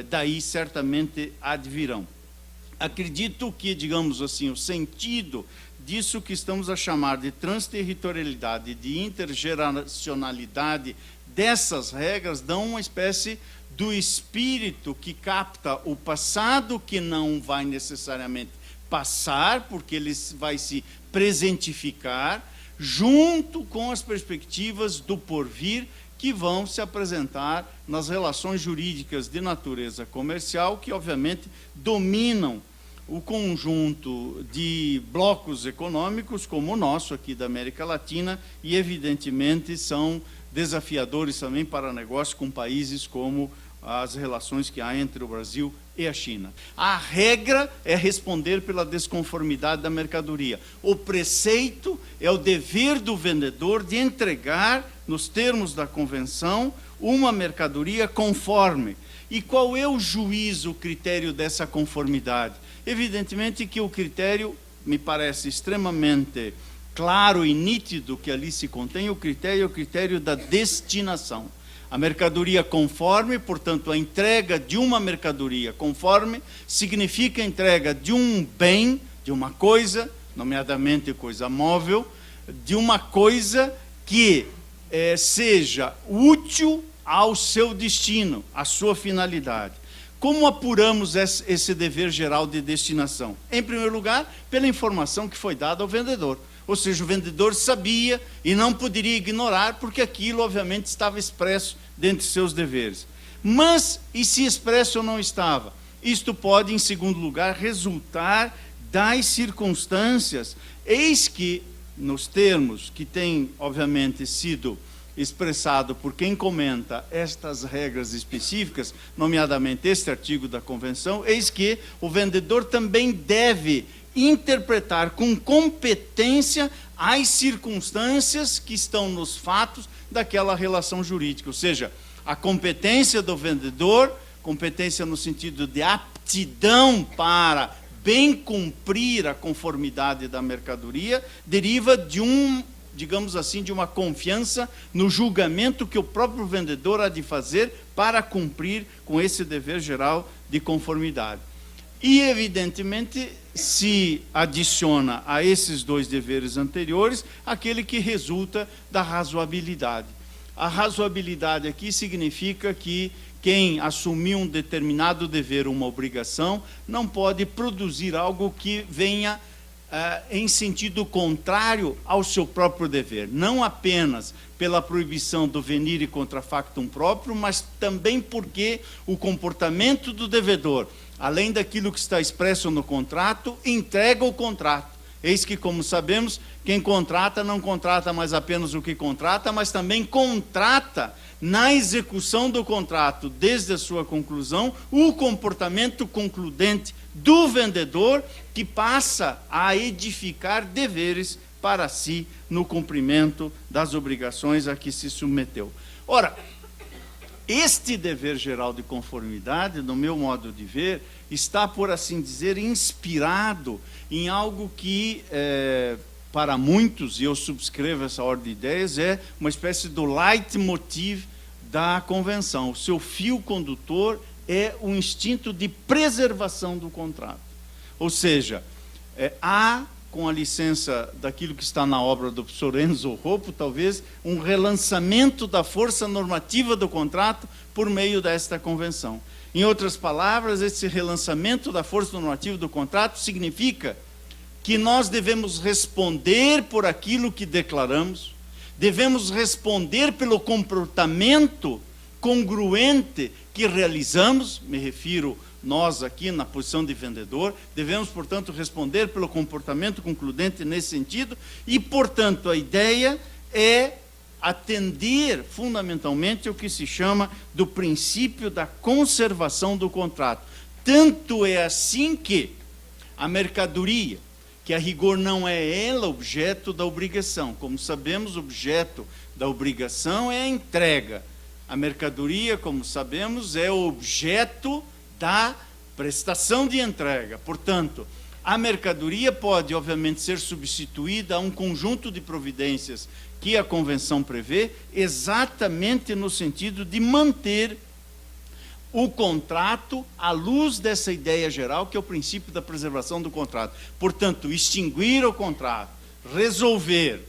daí certamente advirão. Acredito que, digamos assim, o sentido disso que estamos a chamar de transterritorialidade, de intergeracionalidade dessas regras, dão uma espécie do espírito que capta o passado, que não vai necessariamente passar, porque ele vai se presentificar, junto com as perspectivas do porvir, que vão se apresentar nas relações jurídicas de natureza comercial, que obviamente dominam o conjunto de blocos econômicos, como o nosso aqui da América Latina, e evidentemente são desafiadores também para negócios com países como as relações que há entre o Brasil e a China. A regra é responder pela desconformidade da mercadoria. O preceito é o dever do vendedor de entregar, nos termos da convenção, uma mercadoria conforme. E qual é o juízo, o critério dessa conformidade? Evidentemente que o critério, me parece extremamente claro e nítido que ali se contém, o critério é o critério da destinação. A mercadoria conforme, portanto, a entrega de uma mercadoria conforme, significa a entrega de um bem, de uma coisa, nomeadamente coisa móvel, de uma coisa que seja útil ao seu destino, à sua finalidade. Como apuramos esse dever geral de destinação? Em primeiro lugar, pela informação que foi dada ao vendedor. Ou seja, o vendedor sabia e não poderia ignorar, porque aquilo, obviamente, estava expresso dentre seus deveres. Mas, e se expresso ou não estava? Isto pode, em segundo lugar, resultar das circunstâncias. Eis que, nos termos que têm, obviamente, sido expressado por quem comenta estas regras específicas, nomeadamente este artigo da Convenção, eis que o vendedor também deve interpretar com competência as circunstâncias que estão nos fatos daquela relação jurídica. Ou seja, a competência do vendedor, competência no sentido de aptidão para bem cumprir a conformidade da mercadoria, deriva de digamos assim, de uma confiança no julgamento que o próprio vendedor há de fazer para cumprir com esse dever geral de conformidade. E, evidentemente, se adiciona a esses dois deveres anteriores aquele que resulta da razoabilidade. A razoabilidade aqui significa que quem assumiu um determinado dever, uma obrigação, não pode produzir algo que venha em sentido contrário ao seu próprio dever, não apenas pela proibição do venire e contra factum próprio, mas também porque o comportamento do devedor, além daquilo que está expresso no contrato, entrega o contrato. Eis que, como sabemos, quem contrata não contrata mais apenas o que contrata, mas também contrata na execução do contrato, desde a sua conclusão, o comportamento concludente do vendedor, que passa a edificar deveres para si no cumprimento das obrigações a que se submeteu. Ora, este dever geral de conformidade, no meu modo de ver, está, por assim dizer, inspirado em algo que, para muitos, e eu subscrevo essa ordem de ideias, é uma espécie do leitmotiv da Convenção. O seu fio condutor é o instinto de preservação do contrato. Ou seja, há, com a licença daquilo que está na obra do professor Enzo Roppo, talvez, um relançamento da força normativa do contrato por meio desta convenção. Em outras palavras, esse relançamento da força normativa do contrato significa que nós devemos responder por aquilo que declaramos, devemos responder pelo comportamento congruente que realizamos, me refiro nós aqui na posição de vendedor, devemos, portanto, responder pelo comportamento concludente nesse sentido, e, portanto, a ideia é atender fundamentalmente o que se chama do princípio da conservação do contrato. Tanto é assim que a mercadoria, que a rigor não é ela objeto da obrigação, como sabemos, o objeto da obrigação é a entrega. A mercadoria, como sabemos, é objeto da prestação de entrega. Portanto, a mercadoria pode, obviamente, ser substituída a um conjunto de providências que a Convenção prevê, exatamente no sentido de manter o contrato à luz dessa ideia geral, que é o princípio da preservação do contrato. Portanto, extinguir o contrato, resolver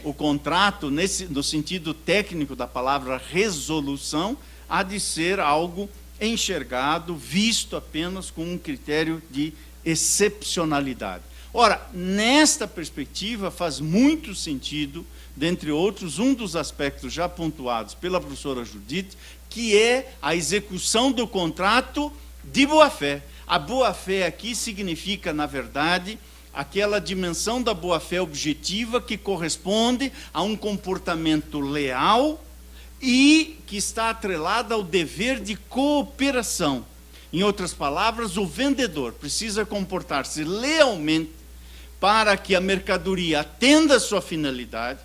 o contrato, no sentido técnico da palavra resolução, há de ser algo enxergado, visto apenas com um critério de excepcionalidade. Ora, nesta perspectiva, faz muito sentido, dentre outros, um dos aspectos já pontuados pela professora Judite, que é a execução do contrato de boa-fé. A boa-fé aqui significa, na verdade, aquela dimensão da boa-fé objetiva que corresponde a um comportamento leal e que está atrelada ao dever de cooperação. Em outras palavras, o vendedor precisa comportar-se lealmente para que a mercadoria atenda a sua finalidade,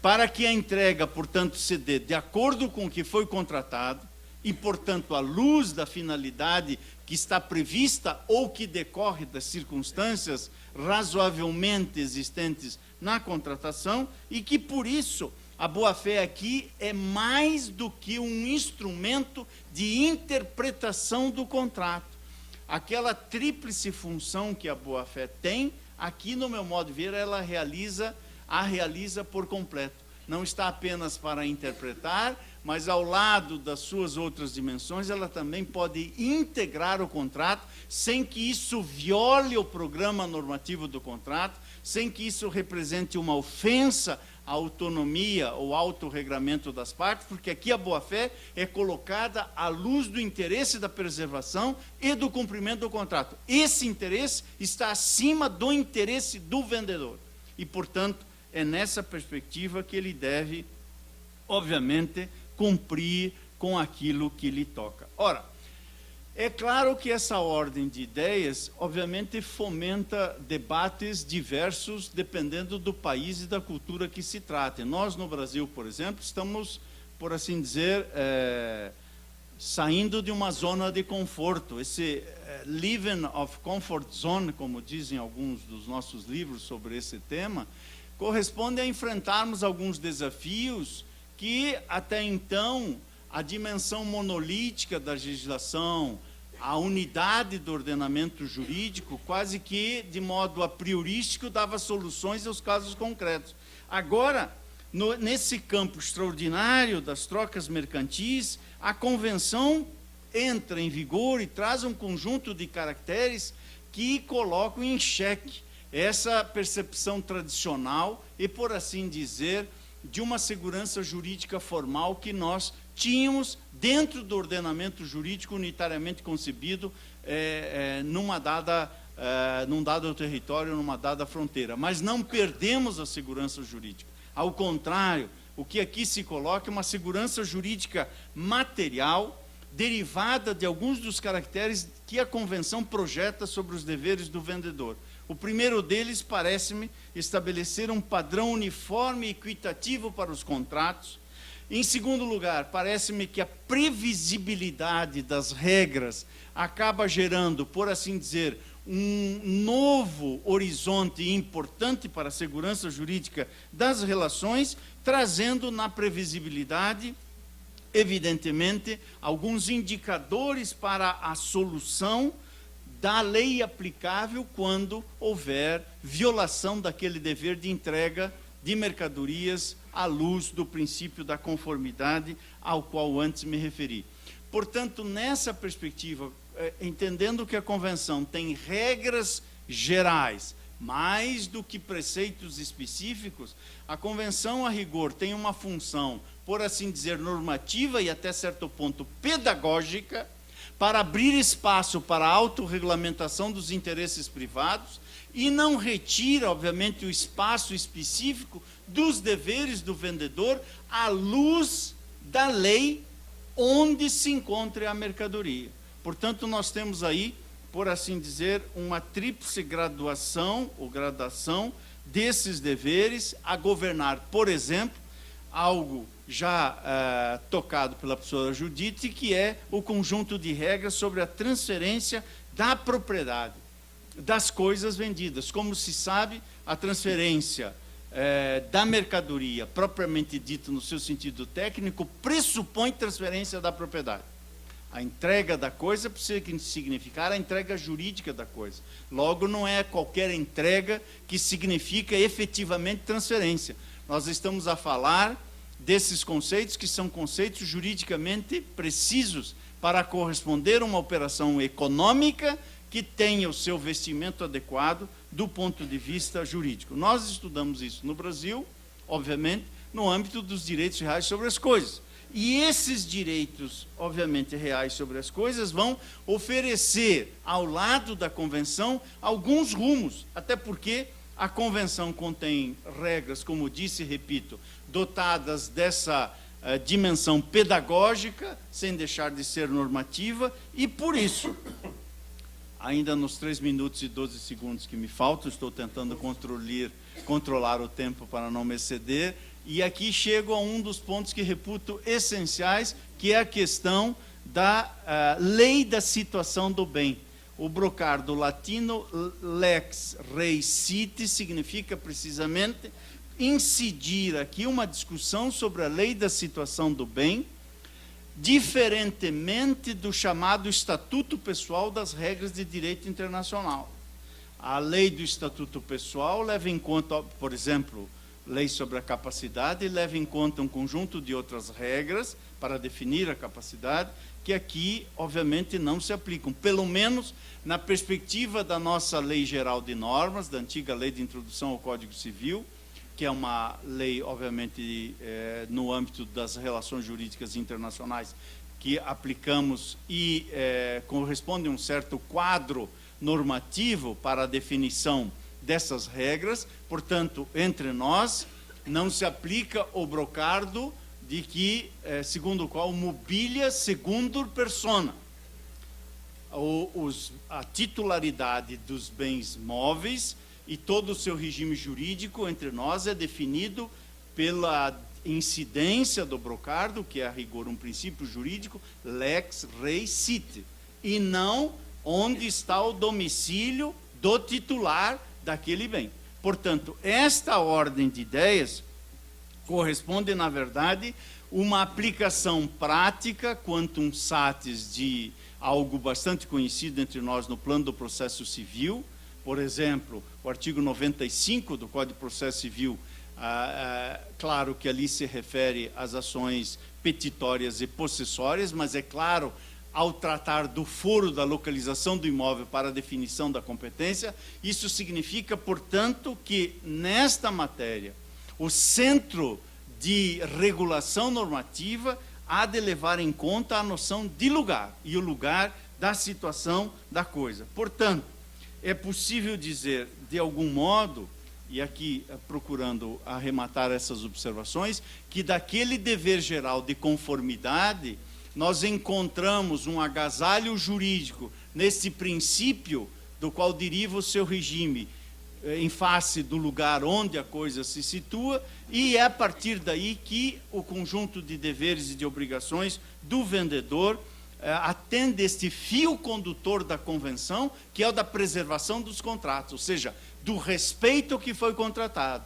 para que a entrega, portanto, se dê de acordo com o que foi contratado e, portanto, à luz da finalidade que está prevista ou que decorre das circunstâncias razoavelmente existentes na contratação, e que, por isso, a boa-fé aqui é mais do que um instrumento de interpretação do contrato. Aquela tríplice função que a boa-fé tem, aqui, no meu modo de ver, ela a realiza por completo. Não está apenas para interpretar, mas ao lado das suas outras dimensões, ela também pode integrar o contrato, sem que isso viole o programa normativo do contrato, sem que isso represente uma ofensa à autonomia ou autorregramento das partes, porque aqui a boa-fé é colocada à luz do interesse da preservação e do cumprimento do contrato. Esse interesse está acima do interesse do vendedor. E, portanto, é nessa perspectiva que ele deve, obviamente, cumprir com aquilo que lhe toca. Ora, é claro que essa ordem de ideias, obviamente, fomenta debates diversos, dependendo do país e da cultura que se trate. Nós, no Brasil, por exemplo, estamos, por assim dizer, saindo de uma zona de conforto. Esse living of comfort zone, como dizem alguns dos nossos livros sobre esse tema, corresponde a enfrentarmos alguns desafios que, até então, a dimensão monolítica da legislação, a unidade do ordenamento jurídico, quase que, de modo a priorístico, dava soluções aos casos concretos. Agora, nesse campo extraordinário das trocas mercantis, a Convenção entra em vigor e traz um conjunto de caracteres que colocam em xeque essa percepção tradicional e, por assim dizer, de uma segurança jurídica formal que nós tínhamos dentro do ordenamento jurídico unitariamente concebido num dado território, numa dada fronteira. Mas não perdemos a segurança jurídica. Ao contrário, o que aqui se coloca é uma segurança jurídica material, derivada de alguns dos caracteres que a Convenção projeta sobre os deveres do vendedor. O primeiro deles, parece-me, estabelecer um padrão uniforme e equitativo para os contratos. Em segundo lugar, parece-me que a previsibilidade das regras acaba gerando, por assim dizer, um novo horizonte importante para a segurança jurídica das relações, trazendo na previsibilidade, evidentemente, alguns indicadores para a solução da lei aplicável quando houver violação daquele dever de entrega de mercadorias à luz do princípio da conformidade ao qual antes me referi. Portanto, nessa perspectiva, entendendo que a Convenção tem regras gerais, mais do que preceitos específicos, a Convenção, a rigor, tem uma função, por assim dizer, normativa e até certo ponto pedagógica, para abrir espaço para a autorregulamentação dos interesses privados e não retira, obviamente, o espaço específico dos deveres do vendedor à luz da lei onde se encontre a mercadoria. Portanto, nós temos aí, por assim dizer, uma tríplice graduação ou gradação desses deveres a governar, por exemplo, algo já tocado pela professora Judite, que é o conjunto de regras sobre a transferência da propriedade das coisas vendidas. Como se sabe, a transferência da mercadoria, propriamente dito no seu sentido técnico, pressupõe transferência da propriedade. A entrega da coisa precisa significar a entrega jurídica da coisa. Logo, não é qualquer entrega que significa efetivamente transferência. Nós estamos a falar desses conceitos que são conceitos juridicamente precisos para corresponder a uma operação econômica que tenha o seu vestimento adequado do ponto de vista jurídico. Nós estudamos isso no Brasil, obviamente, no âmbito dos direitos reais sobre as coisas. E esses direitos, obviamente, reais sobre as coisas vão oferecer, ao lado da Convenção, alguns rumos, até porque a Convenção contém regras, como disse e repito, dotadas dessa dimensão pedagógica, sem deixar de ser normativa, e por isso, ainda nos 3 minutos e 12 segundos que me faltam, estou tentando controlar o tempo para não me exceder, e aqui chego a um dos pontos que reputo essenciais, que é a questão da lei da situação do bem. O brocardo latino lex rei citi significa precisamente incidir aqui uma discussão sobre a lei da situação do bem, diferentemente do chamado Estatuto Pessoal das regras de direito internacional. A lei do Estatuto Pessoal leva em conta, por exemplo, lei sobre a capacidade, leva em conta um conjunto de outras regras para definir a capacidade, que aqui, obviamente, não se aplicam, pelo menos na perspectiva da nossa Lei Geral de Normas, da antiga Lei de Introdução ao Código Civil, que é uma lei, obviamente, no âmbito das relações jurídicas internacionais, que aplicamos e corresponde a um certo quadro normativo para a definição dessas regras. Portanto, entre nós, não se aplica o brocardo de que, segundo o qual, mobília secundum persona. A titularidade dos bens móveis e todo o seu regime jurídico entre nós é definido pela incidência do brocardo, que é a rigor um princípio jurídico, lex rei citi, e não onde está o domicílio do titular daquele bem. Portanto, esta ordem de ideias corresponde, na verdade, uma aplicação prática, quantum satis, de algo bastante conhecido entre nós no plano do processo civil. Por exemplo, o artigo 95 do Código de Processo Civil, claro que ali se refere às ações petitórias e possessórias, mas é claro, ao tratar do foro da localização do imóvel para a definição da competência, isso significa, portanto, que nesta matéria, o centro de regulação normativa há de levar em conta a noção de lugar, e o lugar da situação da coisa. Portanto, é possível dizer, de algum modo, e aqui procurando arrematar essas observações, que daquele dever geral de conformidade, nós encontramos um agasalho jurídico nesse princípio do qual deriva o seu regime em face do lugar onde a coisa se situa, e é a partir daí que o conjunto de deveres e de obrigações do vendedor atende este fio condutor da convenção, que é o da preservação dos contratos, ou seja, do respeito ao que foi contratado.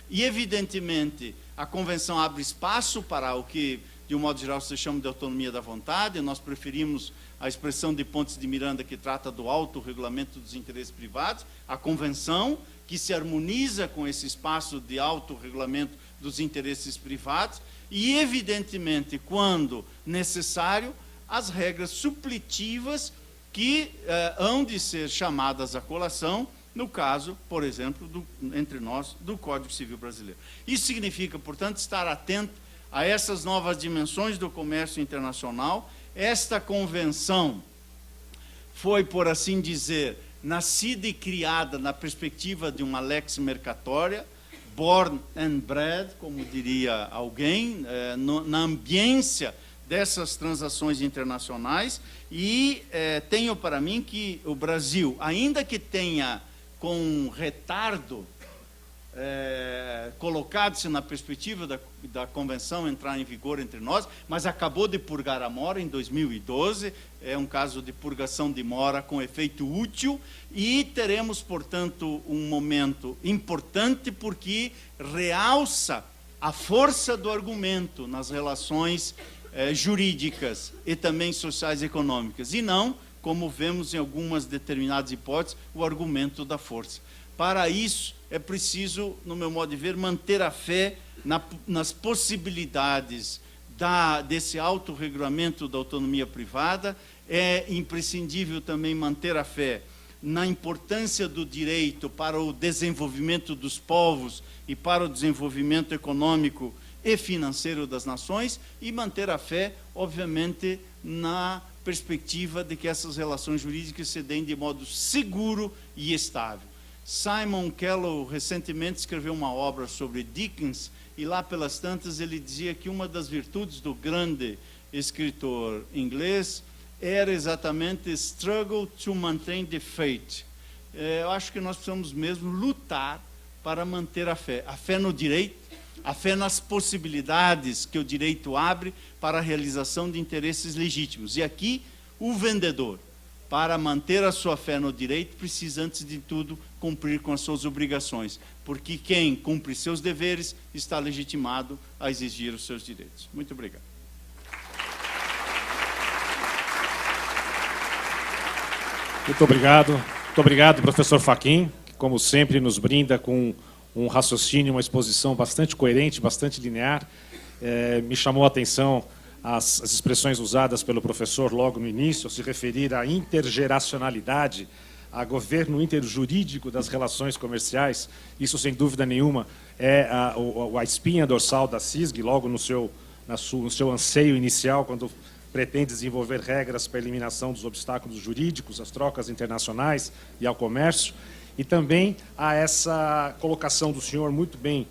E, evidentemente, a convenção abre espaço para o que, de um modo geral, se chama de autonomia da vontade. Nós preferimos a expressão de Pontes de Miranda, que trata do autorregulamento dos interesses privados, a convenção, que se harmoniza com esse espaço de autorregulamento dos interesses privados, e, evidentemente, quando necessário, as regras suplitivas que hão de ser chamadas à colação, no caso, por exemplo, entre nós, do Código Civil Brasileiro. Isso significa, portanto, estar atento a essas novas dimensões do comércio internacional. Esta convenção foi, por assim dizer, nascida e criada na perspectiva de uma lex mercatória, born and bred, como diria alguém, na ambiência dessas transações internacionais, e tenho para mim que o Brasil, ainda que tenha com retardo colocado-se na perspectiva da convenção entrar em vigor entre nós, mas acabou de purgar a mora em 2012, é um caso de purgação de mora com efeito útil, e teremos, portanto, um momento importante porque realça a força do argumento nas relações jurídicas e também sociais e econômicas, e não, como vemos em algumas determinadas hipóteses, o argumento da força. Para isso, é preciso, no meu modo de ver, manter a fé nas possibilidades desse autorregulamento da autonomia privada. É imprescindível também manter a fé na importância do direito para o desenvolvimento dos povos e para o desenvolvimento econômico e financeiro das nações, e manter a fé, obviamente, na perspectiva de que essas relações jurídicas se deem de modo seguro e estável. Simon Kellow recentemente escreveu uma obra sobre Dickens, e lá pelas tantas ele dizia que uma das virtudes do grande escritor inglês era exatamente struggle to maintain the faith. Eu acho que nós precisamos mesmo lutar para manter a fé no direito, a fé nas possibilidades que o direito abre para a realização de interesses legítimos. E aqui, o vendedor, para manter a sua fé no direito, precisa, antes de tudo, cumprir com as suas obrigações, porque quem cumpre seus deveres está legitimado a exigir os seus direitos. Muito obrigado. Muito obrigado, professor Fachin, que, como sempre, nos brinda com um raciocínio, uma exposição bastante coerente, bastante linear. Me chamou a atenção as expressões usadas pelo professor logo no início, ao se referir à intergeracionalidade, a governo interjurídico das relações comerciais. Isso, sem dúvida nenhuma, é a espinha dorsal da CISG, logo no seu anseio inicial, quando pretende desenvolver regras para a eliminação dos obstáculos jurídicos, às trocas internacionais e ao comércio. E também a essa colocação do senhor muito bem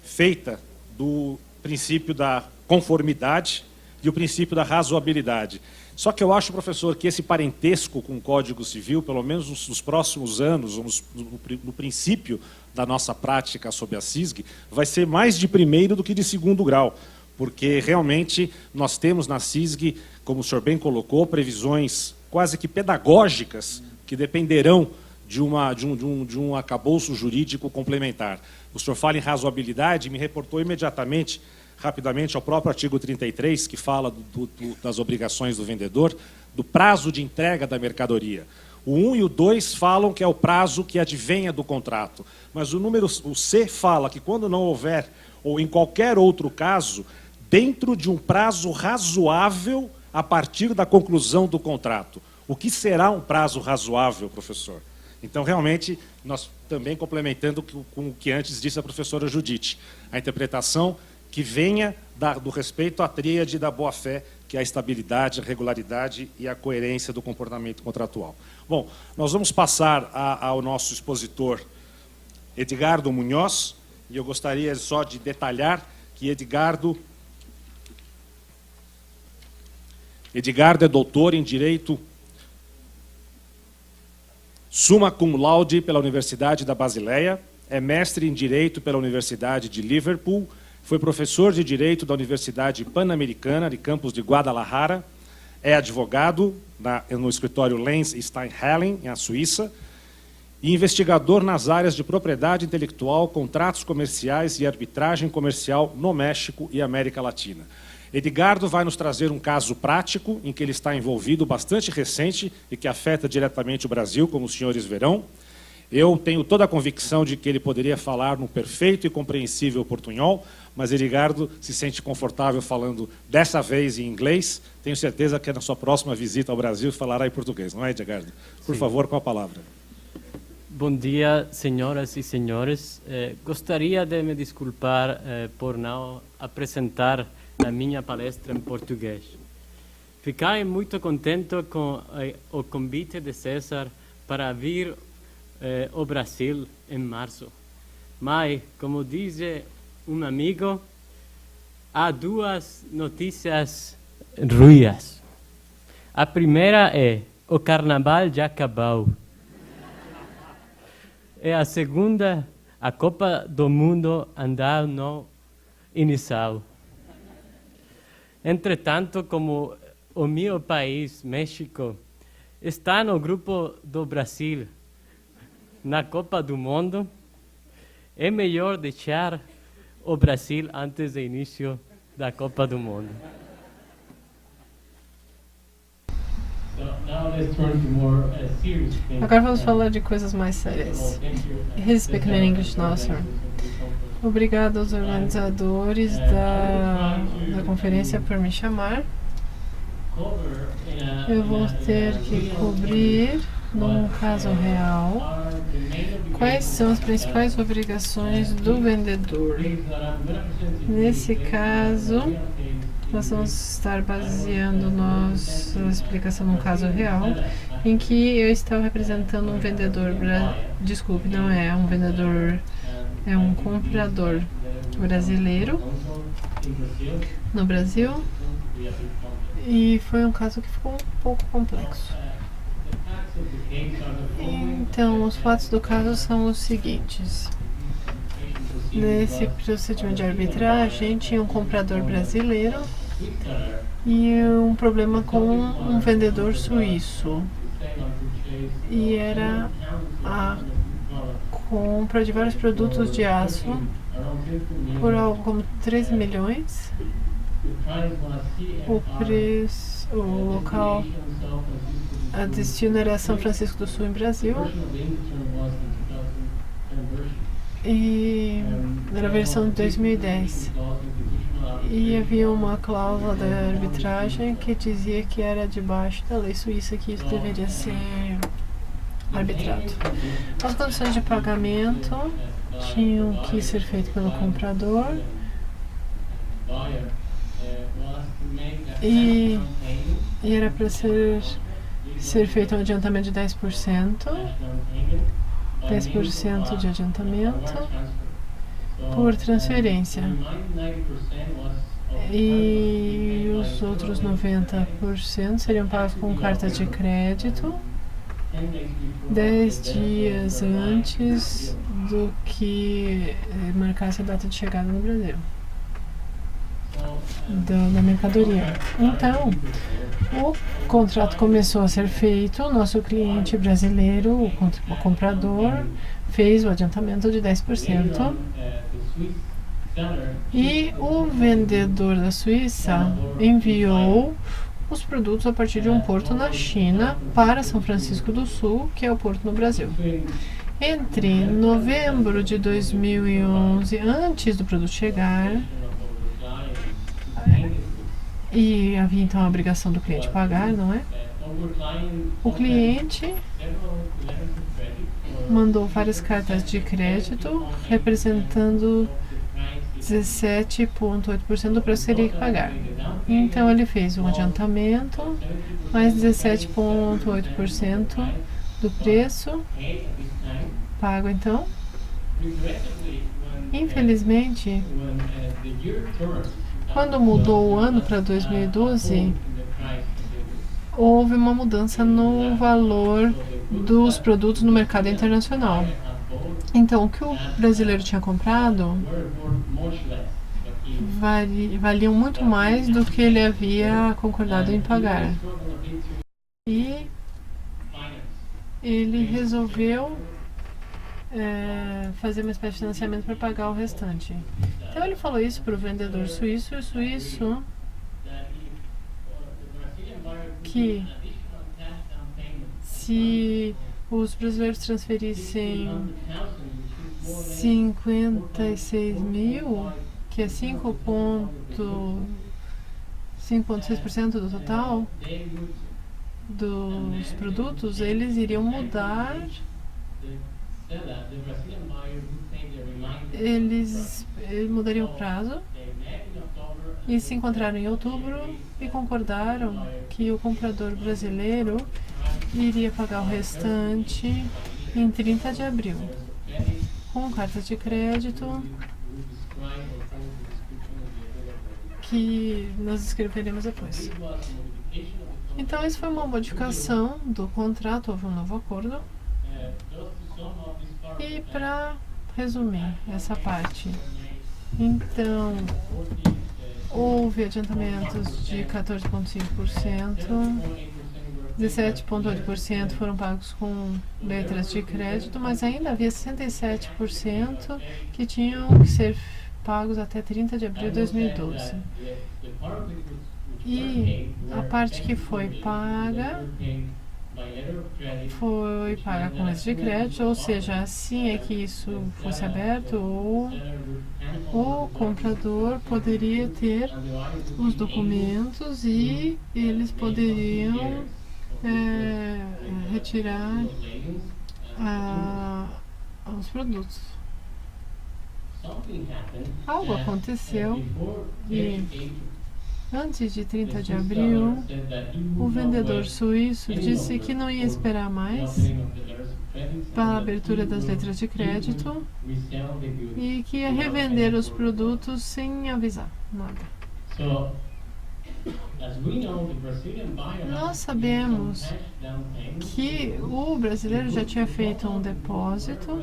feita do princípio da conformidade e o princípio da razoabilidade. Só que eu acho, professor, que esse parentesco com o Código Civil, pelo menos nos próximos anos, no princípio da nossa prática sob a CISG, vai ser mais de primeiro do que de segundo grau, porque realmente nós temos na CISG, como o senhor bem colocou, previsões quase que pedagógicas que dependerão de um acabouço jurídico complementar. O senhor fala em razoabilidade e me reportou imediatamente, rapidamente, ao próprio artigo 33, que fala das obrigações do vendedor, do prazo de entrega da mercadoria. O 1 e o 2 falam que é o prazo que advenha do contrato, mas o C fala que quando não houver, ou em qualquer outro caso, dentro de um prazo razoável a partir da conclusão do contrato. O que será um prazo razoável, professor? Então, realmente, nós também complementando com o que antes disse a professora Judite, a interpretação que venha do respeito à tríade da boa-fé, que é a estabilidade, a regularidade e a coerência do comportamento contratual. Bom, nós vamos passar ao nosso expositor Edgardo Munhoz, e eu gostaria só de detalhar que Edgardo é doutor em Direito summa cum laude pela Universidade da Basileia, é mestre em Direito pela Universidade de Liverpool, foi professor de Direito da Universidade Pan-Americana, de campus de Guadalajara, é advogado no escritório Lenz Steinhellen, na Suíça, e investigador nas áreas de propriedade intelectual, contratos comerciais e arbitragem comercial no México e América Latina. Edgardo vai nos trazer um caso prático em que ele está envolvido, bastante recente, e que afeta diretamente o Brasil, como os senhores verão. Eu tenho toda a convicção de que ele poderia falar num perfeito e compreensível portunhol, mas Edgardo se sente confortável falando dessa vez em inglês. Tenho certeza que na sua próxima visita ao Brasil falará em português, não é, Edgardo? Por favor, com a palavra. Bom dia, senhoras e senhores. Gostaria de me desculpar por não apresentar a minha palestra em português. Fiquei muito contente com o convite de César para vir ao Brasil em março. Mas, como diz um amigo, há duas notícias ruins. A primeira é: o carnaval já acabou. E a segunda, a Copa do Mundo ainda não iniciou. Entretanto, como o meu país, México, está no grupo do Brasil na Copa do Mundo, é melhor deixar o Brasil antes do início da Copa do Mundo. Agora vamos falar de coisas mais sérias. He's speaking in English now, sir. Obrigado aos organizadores da conferência por me chamar. Eu vou ter que cobrir, num caso real, quais são as principais obrigações do vendedor. Nesse caso, nós vamos estar baseando nossa explicação num caso real, em que eu estava representando um vendedor, desculpe, não é um vendedor, é um comprador brasileiro no Brasil, e foi um caso que ficou um pouco complexo. Então, os fatos do caso são os seguintes. Nesse procedimento de arbitragem, tinha um comprador brasileiro e um problema com um vendedor suíço. E era a compra de vários produtos de aço por algo como 13 milhões. O preço, o local, a destino era São Francisco do Sul, em Brasil. E era a versão de 2010. E havia uma cláusula da arbitragem que dizia que era debaixo da lei suíça que isso deveria ser arbitrado. As condições de pagamento tinham que ser feitas pelo comprador e era para ser feito um adiantamento de 10%, 10% de adiantamento por transferência. E os outros 90% seriam pagos com cartas de crédito 10 dias antes do que marcasse a data de chegada no Brasil da mercadoria. Então, o contrato começou a ser feito, o nosso cliente brasileiro, o comprador, fez o adiantamento de 10%. E o vendedor da Suíça enviou os produtos a partir de um porto na China para São Francisco do Sul, que é o porto no Brasil. Entre novembro de 2011, antes do produto chegar, e havia então a obrigação do cliente pagar, não é? O cliente mandou várias cartas de crédito representando 17,8% do preço que teria que pagar. Então ele fez um adiantamento, mais 17,8% do preço pago então. Infelizmente, quando mudou o ano para 2012, houve uma mudança no valor dos produtos no mercado internacional. Então, o que o brasileiro tinha comprado valiam muito mais do que ele havia concordado em pagar. E ele resolveu fazer uma espécie de financiamento para pagar o restante. Então ele falou isso para o vendedor suíço, e o suíço que se os brasileiros transferissem 56 mil, que é 5,6% do total dos produtos, eles iriam mudar. Eles mudariam o prazo e se encontraram em outubro e concordaram que o comprador brasileiro iria pagar o restante em 30 de abril, com cartas de crédito que nós escreveremos depois. Então, isso foi uma modificação do contrato, houve um novo acordo. E para resumir essa parte. Então, houve adiantamentos de 14,5%, 17,8% foram pagos com letras de crédito, mas ainda havia 67% que tinham que ser pagos até 30 de abril de 2012. E a parte que foi paga com letras de crédito, ou seja, assim é que isso fosse aberto, ou o comprador poderia ter os documentos e eles poderiam retirar os produtos. Algo aconteceu e antes de 30 de abril, o vendedor suíço disse que não ia esperar mais para a abertura das letras de crédito e que ia revender os produtos sem avisar nada. Nós sabemos que o brasileiro já tinha feito um depósito.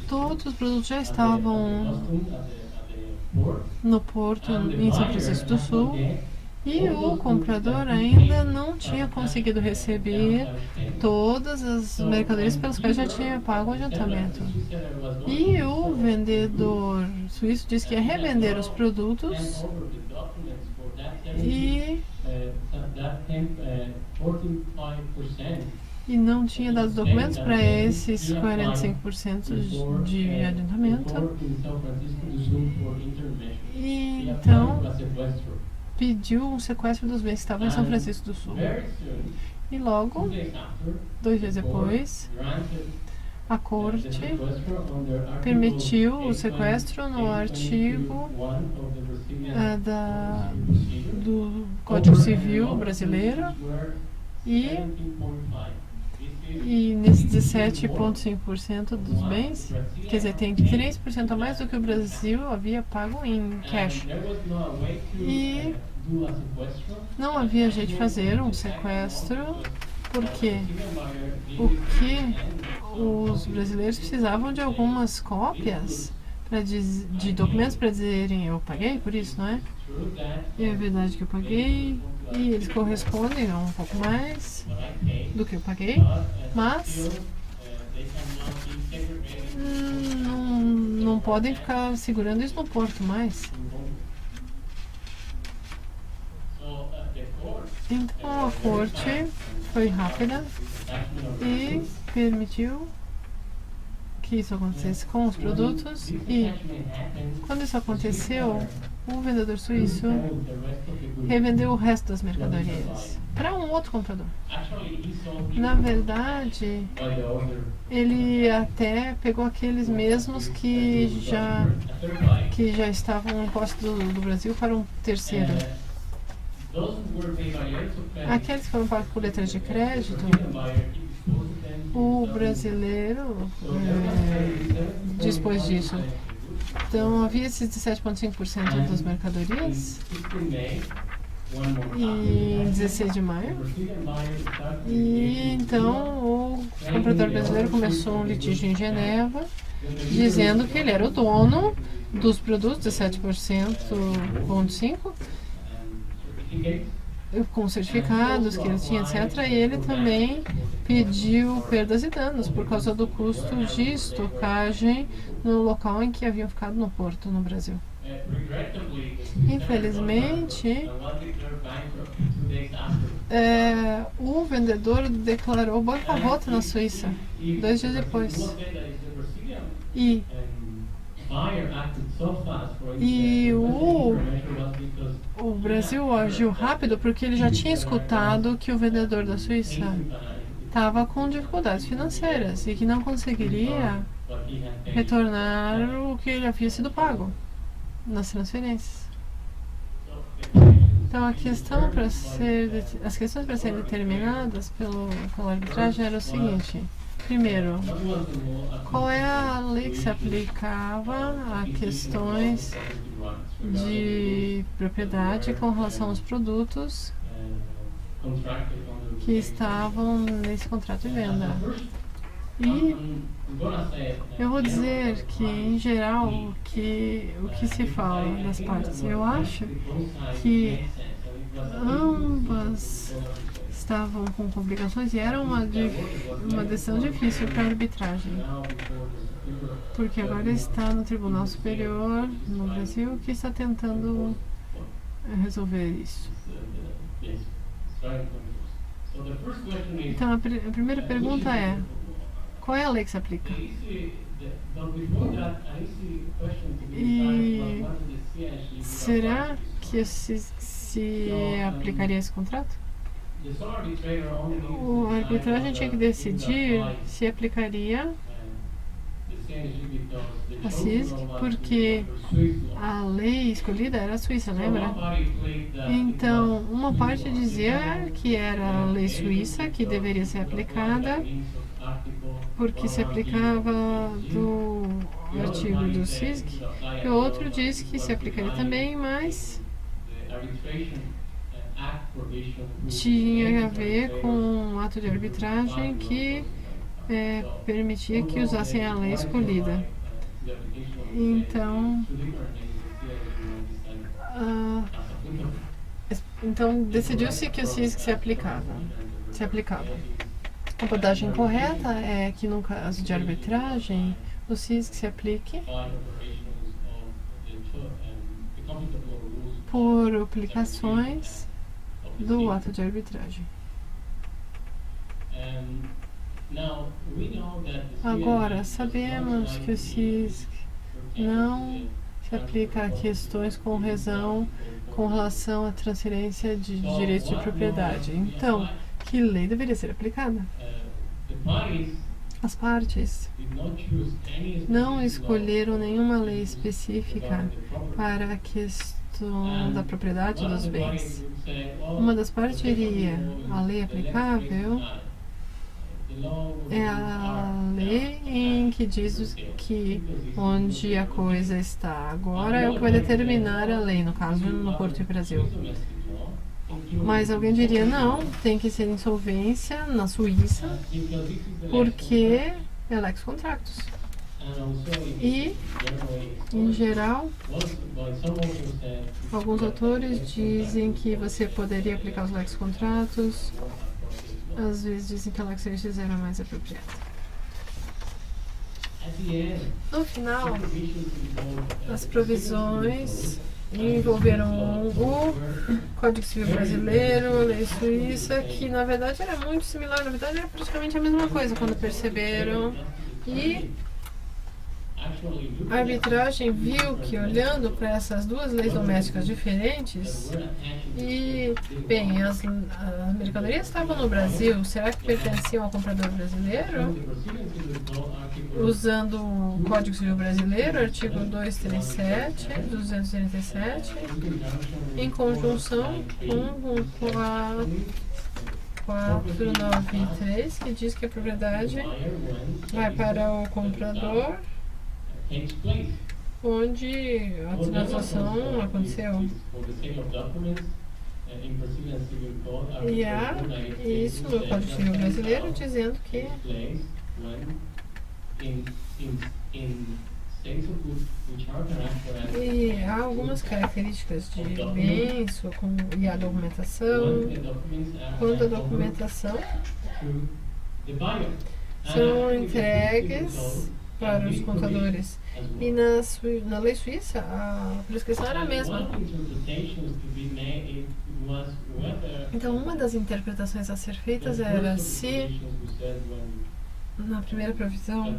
Todos os produtos já estavam no porto em São Francisco do Sul e o comprador ainda não tinha conseguido receber todas as mercadorias pelas quais já tinha pago o adiantamento. E o vendedor suíço disse que ia revender os produtos e não tinha dado documentos para esses 45% de adiantamento. E então pediu um sequestro dos bens que estavam em São Francisco do Sul. E logo, 2 dias depois, a corte permitiu o sequestro no artigo do Código Civil brasileiro e nesse 17,5% dos bens, quer dizer, tem 3% a mais do que o Brasil havia pago em cash. E não havia jeito de fazer um sequestro, porque os brasileiros precisavam de algumas cópias de documentos para dizerem eu paguei por isso, não é? E é verdade que eu paguei, e eles correspondem a um pouco mais do que eu paguei, mas não podem ficar segurando isso no porto mais. Então a corte foi rápida e permitiu que isso acontecesse com os produtos, e quando isso aconteceu, o vendedor suíço revendeu o resto das mercadorias para um outro comprador. Na verdade, ele até pegou aqueles mesmos que já estavam em posse do Brasil para um terceiro. Aqueles que foram pagos por letras de crédito, o brasileiro dispôs disso. Então havia esses 17,5% das mercadorias em 16 de maio. E então o comprador brasileiro começou um litígio em Geneva, dizendo que ele era o dono dos produtos, 17,5%, com certificados que ele tinha, etc. E ele também pediu perdas e danos por causa do custo de estocagem no local em que haviam ficado no porto, no Brasil. Infelizmente, o vendedor declarou bancarrota na Suíça 2 dias depois. E o Brasil agiu rápido porque ele já tinha escutado que o vendedor da Suíça estava com dificuldades financeiras e que não conseguiria retornar o que ele havia sido pago nas transferências. Então as questões para serem determinadas pela arbitragem era o seguinte: primeiro, qual é a lei que se aplicava a questões de propriedade com relação aos produtos que estavam nesse contrato de venda? E eu vou dizer que, em geral, o que se fala das partes, eu acho que ambas estavam com complicações e era uma decisão difícil para a arbitragem, porque agora está no Tribunal Superior no Brasil que está tentando resolver isso. Então a primeira pergunta é: qual é a lei que se aplica? E será que se aplicaria esse contrato? A arbitragem tinha que decidir se aplicaria a CISG, porque a lei escolhida era a Suíça, lembra? Então, uma parte dizia que era a lei suíça que deveria ser aplicada, porque se aplicava do artigo do CISG, e o outro diz que se aplicaria também, mas tinha a ver com um ato de arbitragem que permitia que usassem a lei escolhida. Então decidiu-se que o CISG se aplicava. A abordagem correta é que, no caso de arbitragem, o CISG se aplique por aplicações do ato de arbitragem. Agora, sabemos que o CISG não se aplica a questões com relação à transferência de direitos de propriedade. Então, que lei deveria ser aplicada? As partes não escolheram nenhuma lei específica para a questão da propriedade dos bens. Uma das partes diria: a lei aplicável é a lei em que diz que onde a coisa está agora é o que vai determinar a lei, no caso no Porto e Brasil. Mas alguém diria: não, tem que ser insolvência na Suíça, porque é lex contractus. E, em geral, alguns autores dizem que você poderia aplicar os lex contractus, às vezes dizem que a lex juris era mais apropriada. No final, as provisões envolveram o Código Civil Brasileiro, a lei suíça, que na verdade era muito similar, na verdade era praticamente a mesma coisa quando perceberam. E a arbitragem viu que, olhando para essas duas leis domésticas diferentes, e, bem, as mercadorias estavam no Brasil, será que pertenciam ao comprador brasileiro? Usando o Código Civil Brasileiro, artigo 237, em conjunção com a 493, que diz que a propriedade vai para o comprador onde a transação aconteceu. E há isso no Código Civil Brasileiro dizendo que e há algumas características de bens e a documentação. Quando a documentação são entregues para os contadores. E na lei suíça, a prescrição era a mesma. Então, uma das interpretações a ser feitas era se, na primeira provisão,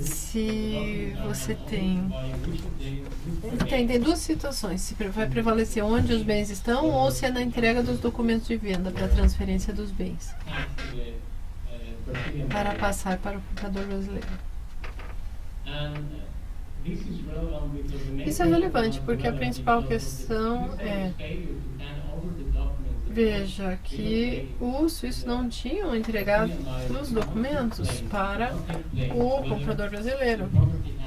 se você tem duas situações: se vai prevalecer onde os bens estão ou se é na entrega dos documentos de venda para a transferência dos bens para passar para o comprador brasileiro. Isso é relevante porque a principal questão é: veja que os suíços não tinham entregado os documentos para o comprador brasileiro.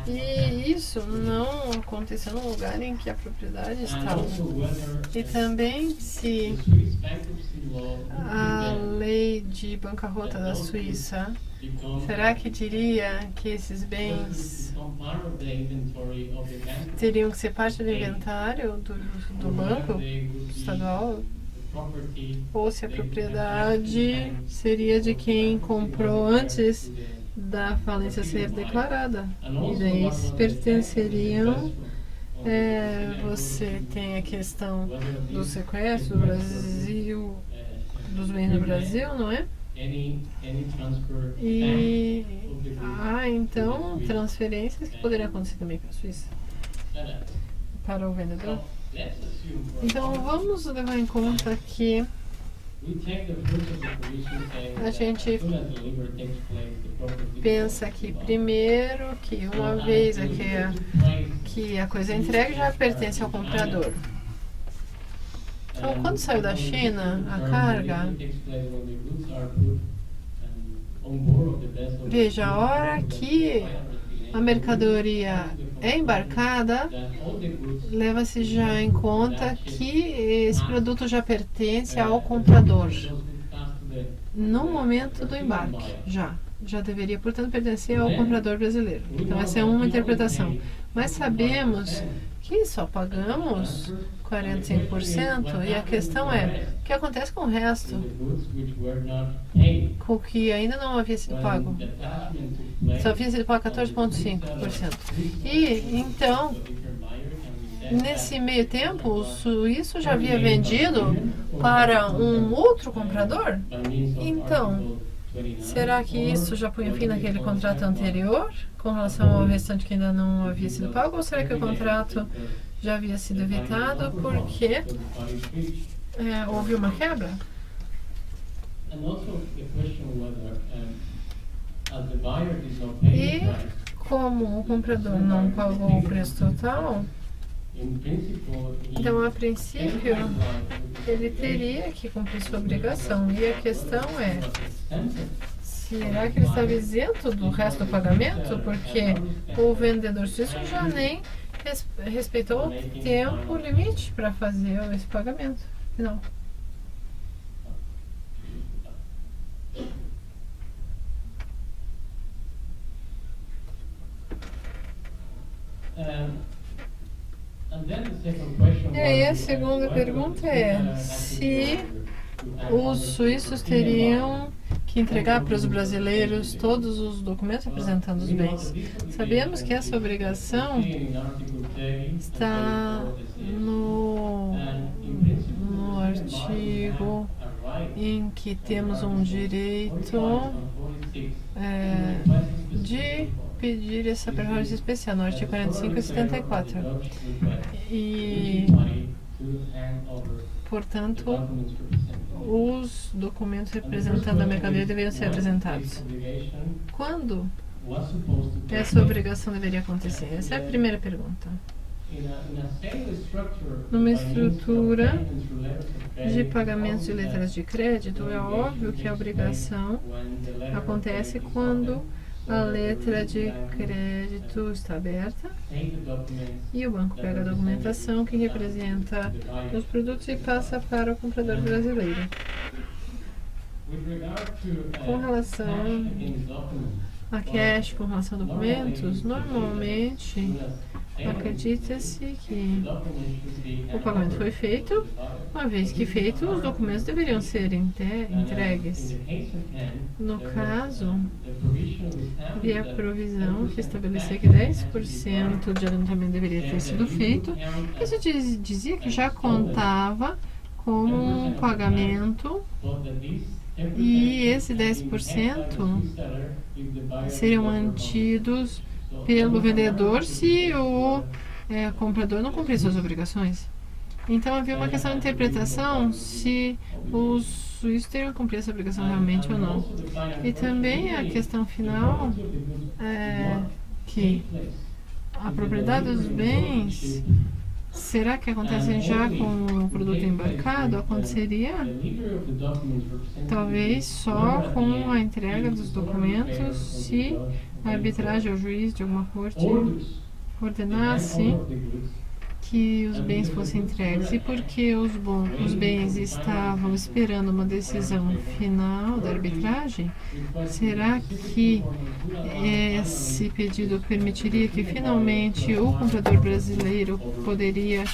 E isso não aconteceu no lugar em que a propriedade estava. E também se a lei de bancarrota da Suíça, será que diria que esses bens teriam que ser parte do inventário do banco estadual? Ou se a propriedade seria de quem comprou antes da falência ser declarada? E daí pertenceriam. Você tem a questão do sequestro do Brasil, dos bens no Brasil, não é? E há então transferências que poderiam acontecer também para a Suíça, para o vendedor. Então vamos levar em conta que a gente pensa que primeiro que uma vez que a coisa é entregue já pertence ao comprador. Então quando saiu da China a carga, veja, a hora que a mercadoria é embarcada, leva-se já em conta que esse produto já pertence ao comprador no momento do embarque, já deveria, portanto, pertencer ao comprador brasileiro. Então essa é uma interpretação. Mas sabemos que só pagamos 45% e a questão é, o que acontece com o resto? Com o que ainda não havia sido pago? Só havia sido pago 14,5%. E, então, nesse meio tempo, o suíço já havia vendido para um outro comprador? Então, será que isso já põe fim naquele contrato anterior, com relação ao restante que ainda não havia sido pago? Ou será que o contrato já havia sido evitado porque houve uma quebra? E como o comprador não pagou o preço total, então, a princípio, ele teria que cumprir sua obrigação. E a questão é, será que ele estava isento do resto do pagamento? Porque o vendedor suíço já nem respeitou o tempo limite para fazer esse pagamento. Não. E aí a segunda pergunta é se os suíços teriam que entregar para os brasileiros todos os documentos apresentando os bens. Sabemos que essa obrigação está no artigo em que temos um direito de pedir essa prerrogativa especial, no artigo 45 e 74. E, portanto, os documentos representando a mercadoria deveriam ser apresentados. Quando essa obrigação deveria acontecer? Essa é a primeira pergunta. Numa estrutura de pagamentos de letras de crédito, é óbvio que a obrigação acontece quando a letra de crédito está aberta e o banco pega a documentação que representa os produtos e passa para o comprador brasileiro. Com relação a cash, com relação a documentos, normalmente acredita-se que o pagamento foi feito. Uma vez que feito, os documentos deveriam ser entregues. No caso, havia a provisão que estabelecia que 10% de adiantamento deveria ter sido feito. Isso dizia que já contava como um pagamento e esse 10% seriam mantidos pelo vendedor se o comprador não cumprir suas obrigações. Então havia uma questão de interpretação se os suíços teriam que cumprir essa obrigação realmente ou não. E também a questão final é que a propriedade dos bens, será que acontecem já com o produto embarcado? Aconteceria talvez só com a entrega dos documentos se a arbitragem ou juiz de alguma corte ordenasse que os bens fossem entregues. E porque os bens estavam esperando uma decisão final da arbitragem, será que esse pedido permitiria que finalmente o comprador brasileiro poderia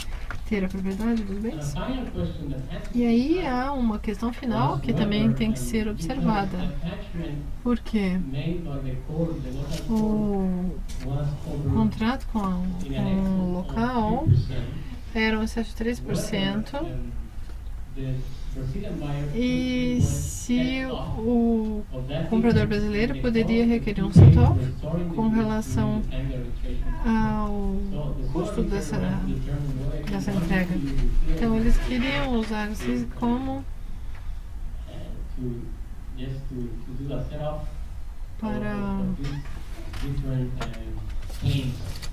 ter a propriedade dos bens? E aí há uma questão final que também tem que ser observada. Porque o contrato com o local era um excesso de 3%. E se o comprador brasileiro poderia requerer um set-off com relação ao custo dessa entrega. Então eles queriam usar isso como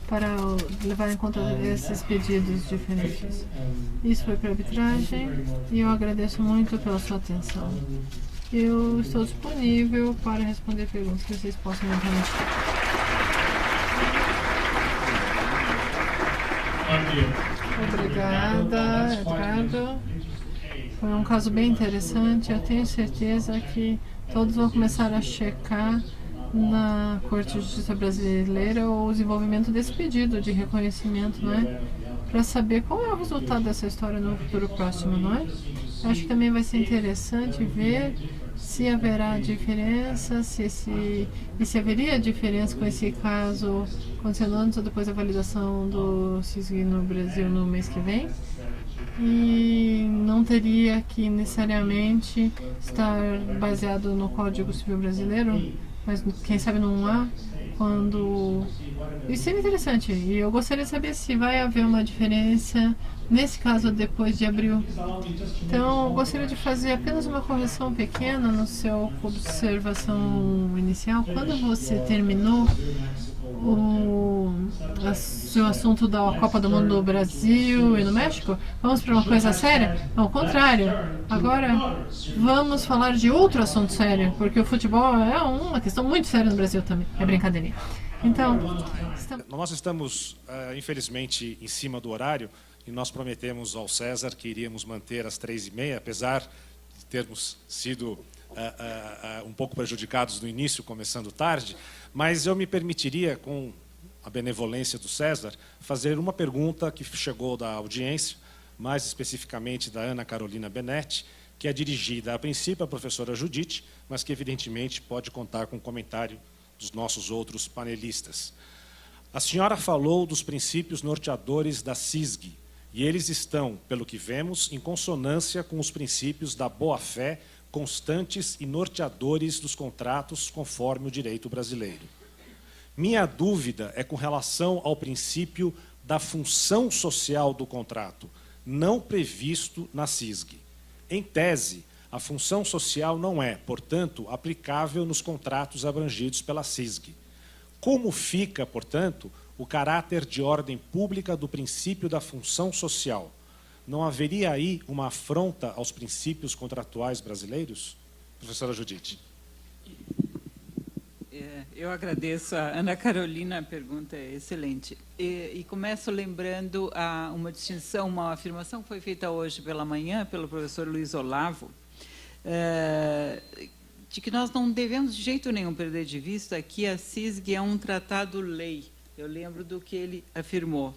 para levar em conta esses pedidos diferentes. Isso foi para arbitragem e eu agradeço muito pela sua atenção. Eu estou disponível para responder perguntas que vocês possam eventualmente ter. Obrigada, Edgardo. Foi um caso bem interessante. Eu tenho certeza que todos vão começar a checar na Corte de Justiça Brasileira o desenvolvimento desse pedido de reconhecimento, não é? Para saber qual é o resultado dessa história no futuro próximo, não é? Acho que também vai ser interessante ver se haverá diferença, se haveria diferença com esse caso acontecendo antes ou depois da validação do CISG no Brasil no mês que vem. E não teria que necessariamente estar baseado no Código Civil Brasileiro, mas quem sabe não há, quando... Isso é interessante, e eu gostaria de saber se vai haver uma diferença nesse caso depois de abril. Então, eu gostaria de fazer apenas uma correção pequena no seu observação inicial. Quando você terminou o seu assunto da Copa do Mundo no Brasil e no México, vamos para uma coisa séria? Ao contrário, agora vamos falar de outro assunto sério, porque o futebol é uma questão muito séria no Brasil também, é brincadeirinha. Então, nós estamos, infelizmente, em cima do horário, e nós prometemos ao César que iríamos manter às 3h30, apesar de termos sido um pouco prejudicados no início, começando tarde, mas eu me permitiria, com a benevolência do César, fazer uma pergunta que chegou da audiência, mais especificamente da Ana Carolina Benetti, que é dirigida, a princípio, à professora Judite, mas que, evidentemente, pode contar com o comentário dos nossos outros panelistas. A senhora falou dos princípios norteadores da CISG, e eles estão, pelo que vemos, em consonância com os princípios da boa-fé, constantes e norteadores dos contratos conforme o direito brasileiro. Minha dúvida é com relação ao princípio da função social do contrato, não previsto na CISG. Em tese, a função social não é, portanto, aplicável nos contratos abrangidos pela CISG. Como fica, portanto, o caráter de ordem pública do princípio da função social? Não haveria aí uma afronta aos princípios contratuais brasileiros? Professora Judite. Eu agradeço a Ana Carolina, a pergunta é excelente. E começo lembrando uma distinção, uma afirmação que foi feita hoje pela manhã pelo professor Luiz Olavo, de que nós não devemos de jeito nenhum perder de vista que a CISG é um tratado-lei. Eu lembro do que ele afirmou.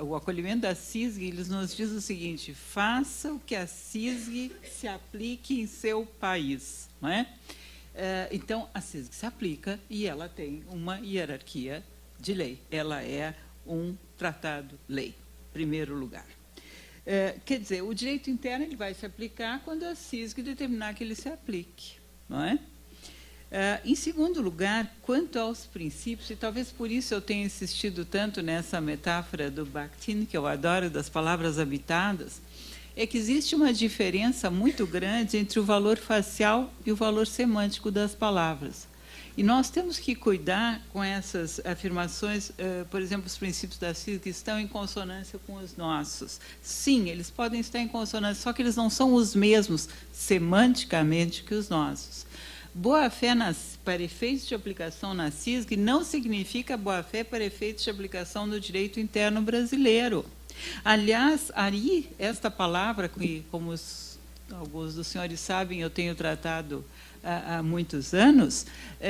O acolhimento da CISG, eles nos diz o seguinte: faça o que a CISG se aplique em seu país, não é? Então, a CISG se aplica e ela tem uma hierarquia de lei. Ela é um tratado-lei, em primeiro lugar. Quer dizer, o direito interno ele vai se aplicar quando a CISG determinar que ele se aplique, não é? Em segundo lugar, quanto aos princípios, e talvez por isso eu tenha insistido tanto nessa metáfora do Bakhtin, que eu adoro, das palavras habitadas, é que existe uma diferença muito grande entre o valor facial e o valor semântico das palavras. E nós temos que cuidar com essas afirmações, por exemplo, os princípios da CISG que estão em consonância com os nossos. Sim, eles podem estar em consonância, só que eles não são os mesmos semanticamente que os nossos. boa-fé para efeitos de aplicação na CISG não significa boa-fé para efeitos de aplicação no direito interno brasileiro. Aliás, aí, esta palavra, que, como alguns dos senhores sabem, eu tenho tratado há muitos anos,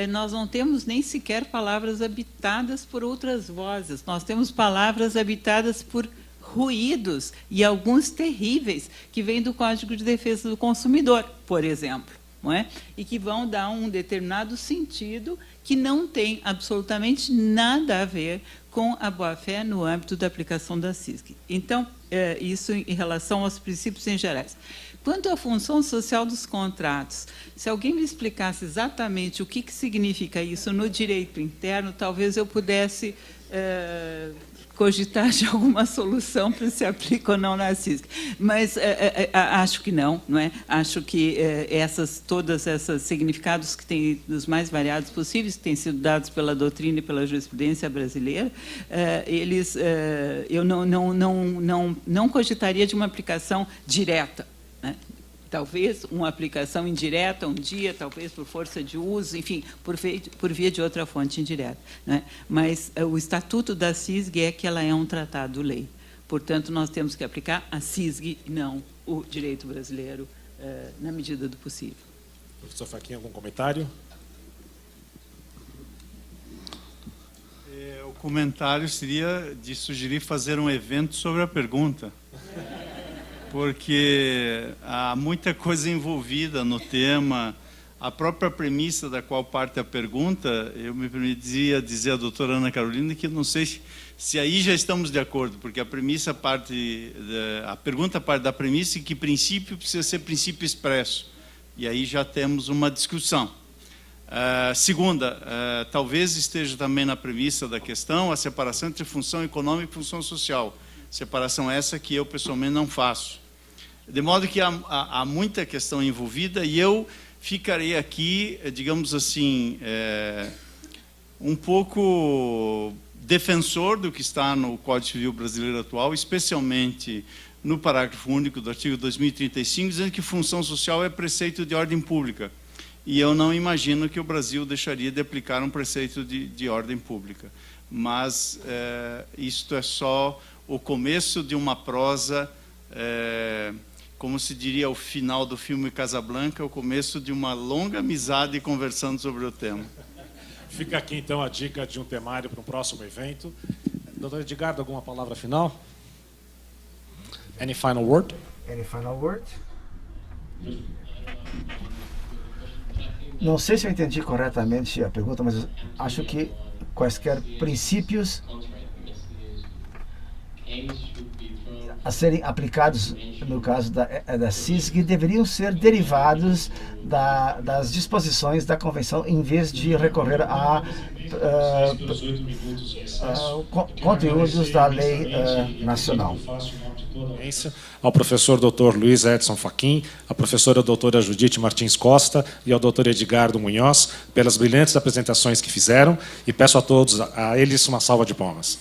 nós não temos nem sequer palavras habitadas por outras vozes, nós temos palavras habitadas por ruídos, e alguns terríveis, que vêm do Código de Defesa do Consumidor, por exemplo, não é? E que vão dar um determinado sentido que não tem absolutamente nada a ver com a boa-fé no âmbito da aplicação da CISG. Então, isso em relação aos princípios em gerais. Quanto à função social dos contratos, se alguém me explicasse exatamente o que significa isso no direito interno, talvez eu pudesse cogitar de alguma solução para se aplica ou não na CISG. Mas acho que não, não é? Acho que todos esses significados que têm dos mais variados possíveis, que têm sido dados pela doutrina e pela jurisprudência brasileira, eu não cogitaria de uma aplicação direta, né? Talvez uma aplicação indireta um dia, talvez por força de uso, enfim, por via de outra fonte indireta, né? Mas o estatuto da CISG é que ela é um tratado-lei. Portanto, nós temos que aplicar a CISG e não o direito brasileiro, na medida do possível. Professor Fachin, algum comentário? O comentário seria de sugerir fazer um evento sobre a pergunta. Porque há muita coisa envolvida no tema, a própria premissa da qual parte a pergunta, eu me permitia dizer à doutora Ana Carolina que não sei se aí já estamos de acordo, porque a pergunta parte da premissa que princípio precisa ser princípio expresso, e aí já temos uma discussão. Segunda, talvez esteja também na premissa da questão a separação entre função econômica e função social, separação essa que eu pessoalmente não faço. De modo que há muita questão envolvida e eu ficarei aqui, digamos assim, um pouco defensor do que está no Código Civil Brasileiro atual, especialmente no parágrafo único do artigo 2035, dizendo que função social é preceito de ordem pública. E eu não imagino que o Brasil deixaria de aplicar um preceito de ordem pública. Mas isto é só o começo de uma prosa... como se diria ao final do filme Casablanca, o começo de uma longa amizade conversando sobre o tema. Fica aqui, então, a dica de um temário para um próximo evento. Doutor Edgardo, alguma palavra final? Any final word? Any final word? Não sei se eu entendi corretamente a pergunta, mas acho que quaisquer princípios a serem aplicados, no caso da CISG, deveriam ser derivados das disposições da Convenção, em vez de recorrer a conteúdos da lei nacional. Ao professor Dr. Luiz Edson Fachin, à professora doutora Judite Martins Costa e ao Dr. Edgardo Munhoz, pelas brilhantes apresentações que fizeram, e peço a todos, a eles, uma salva de palmas.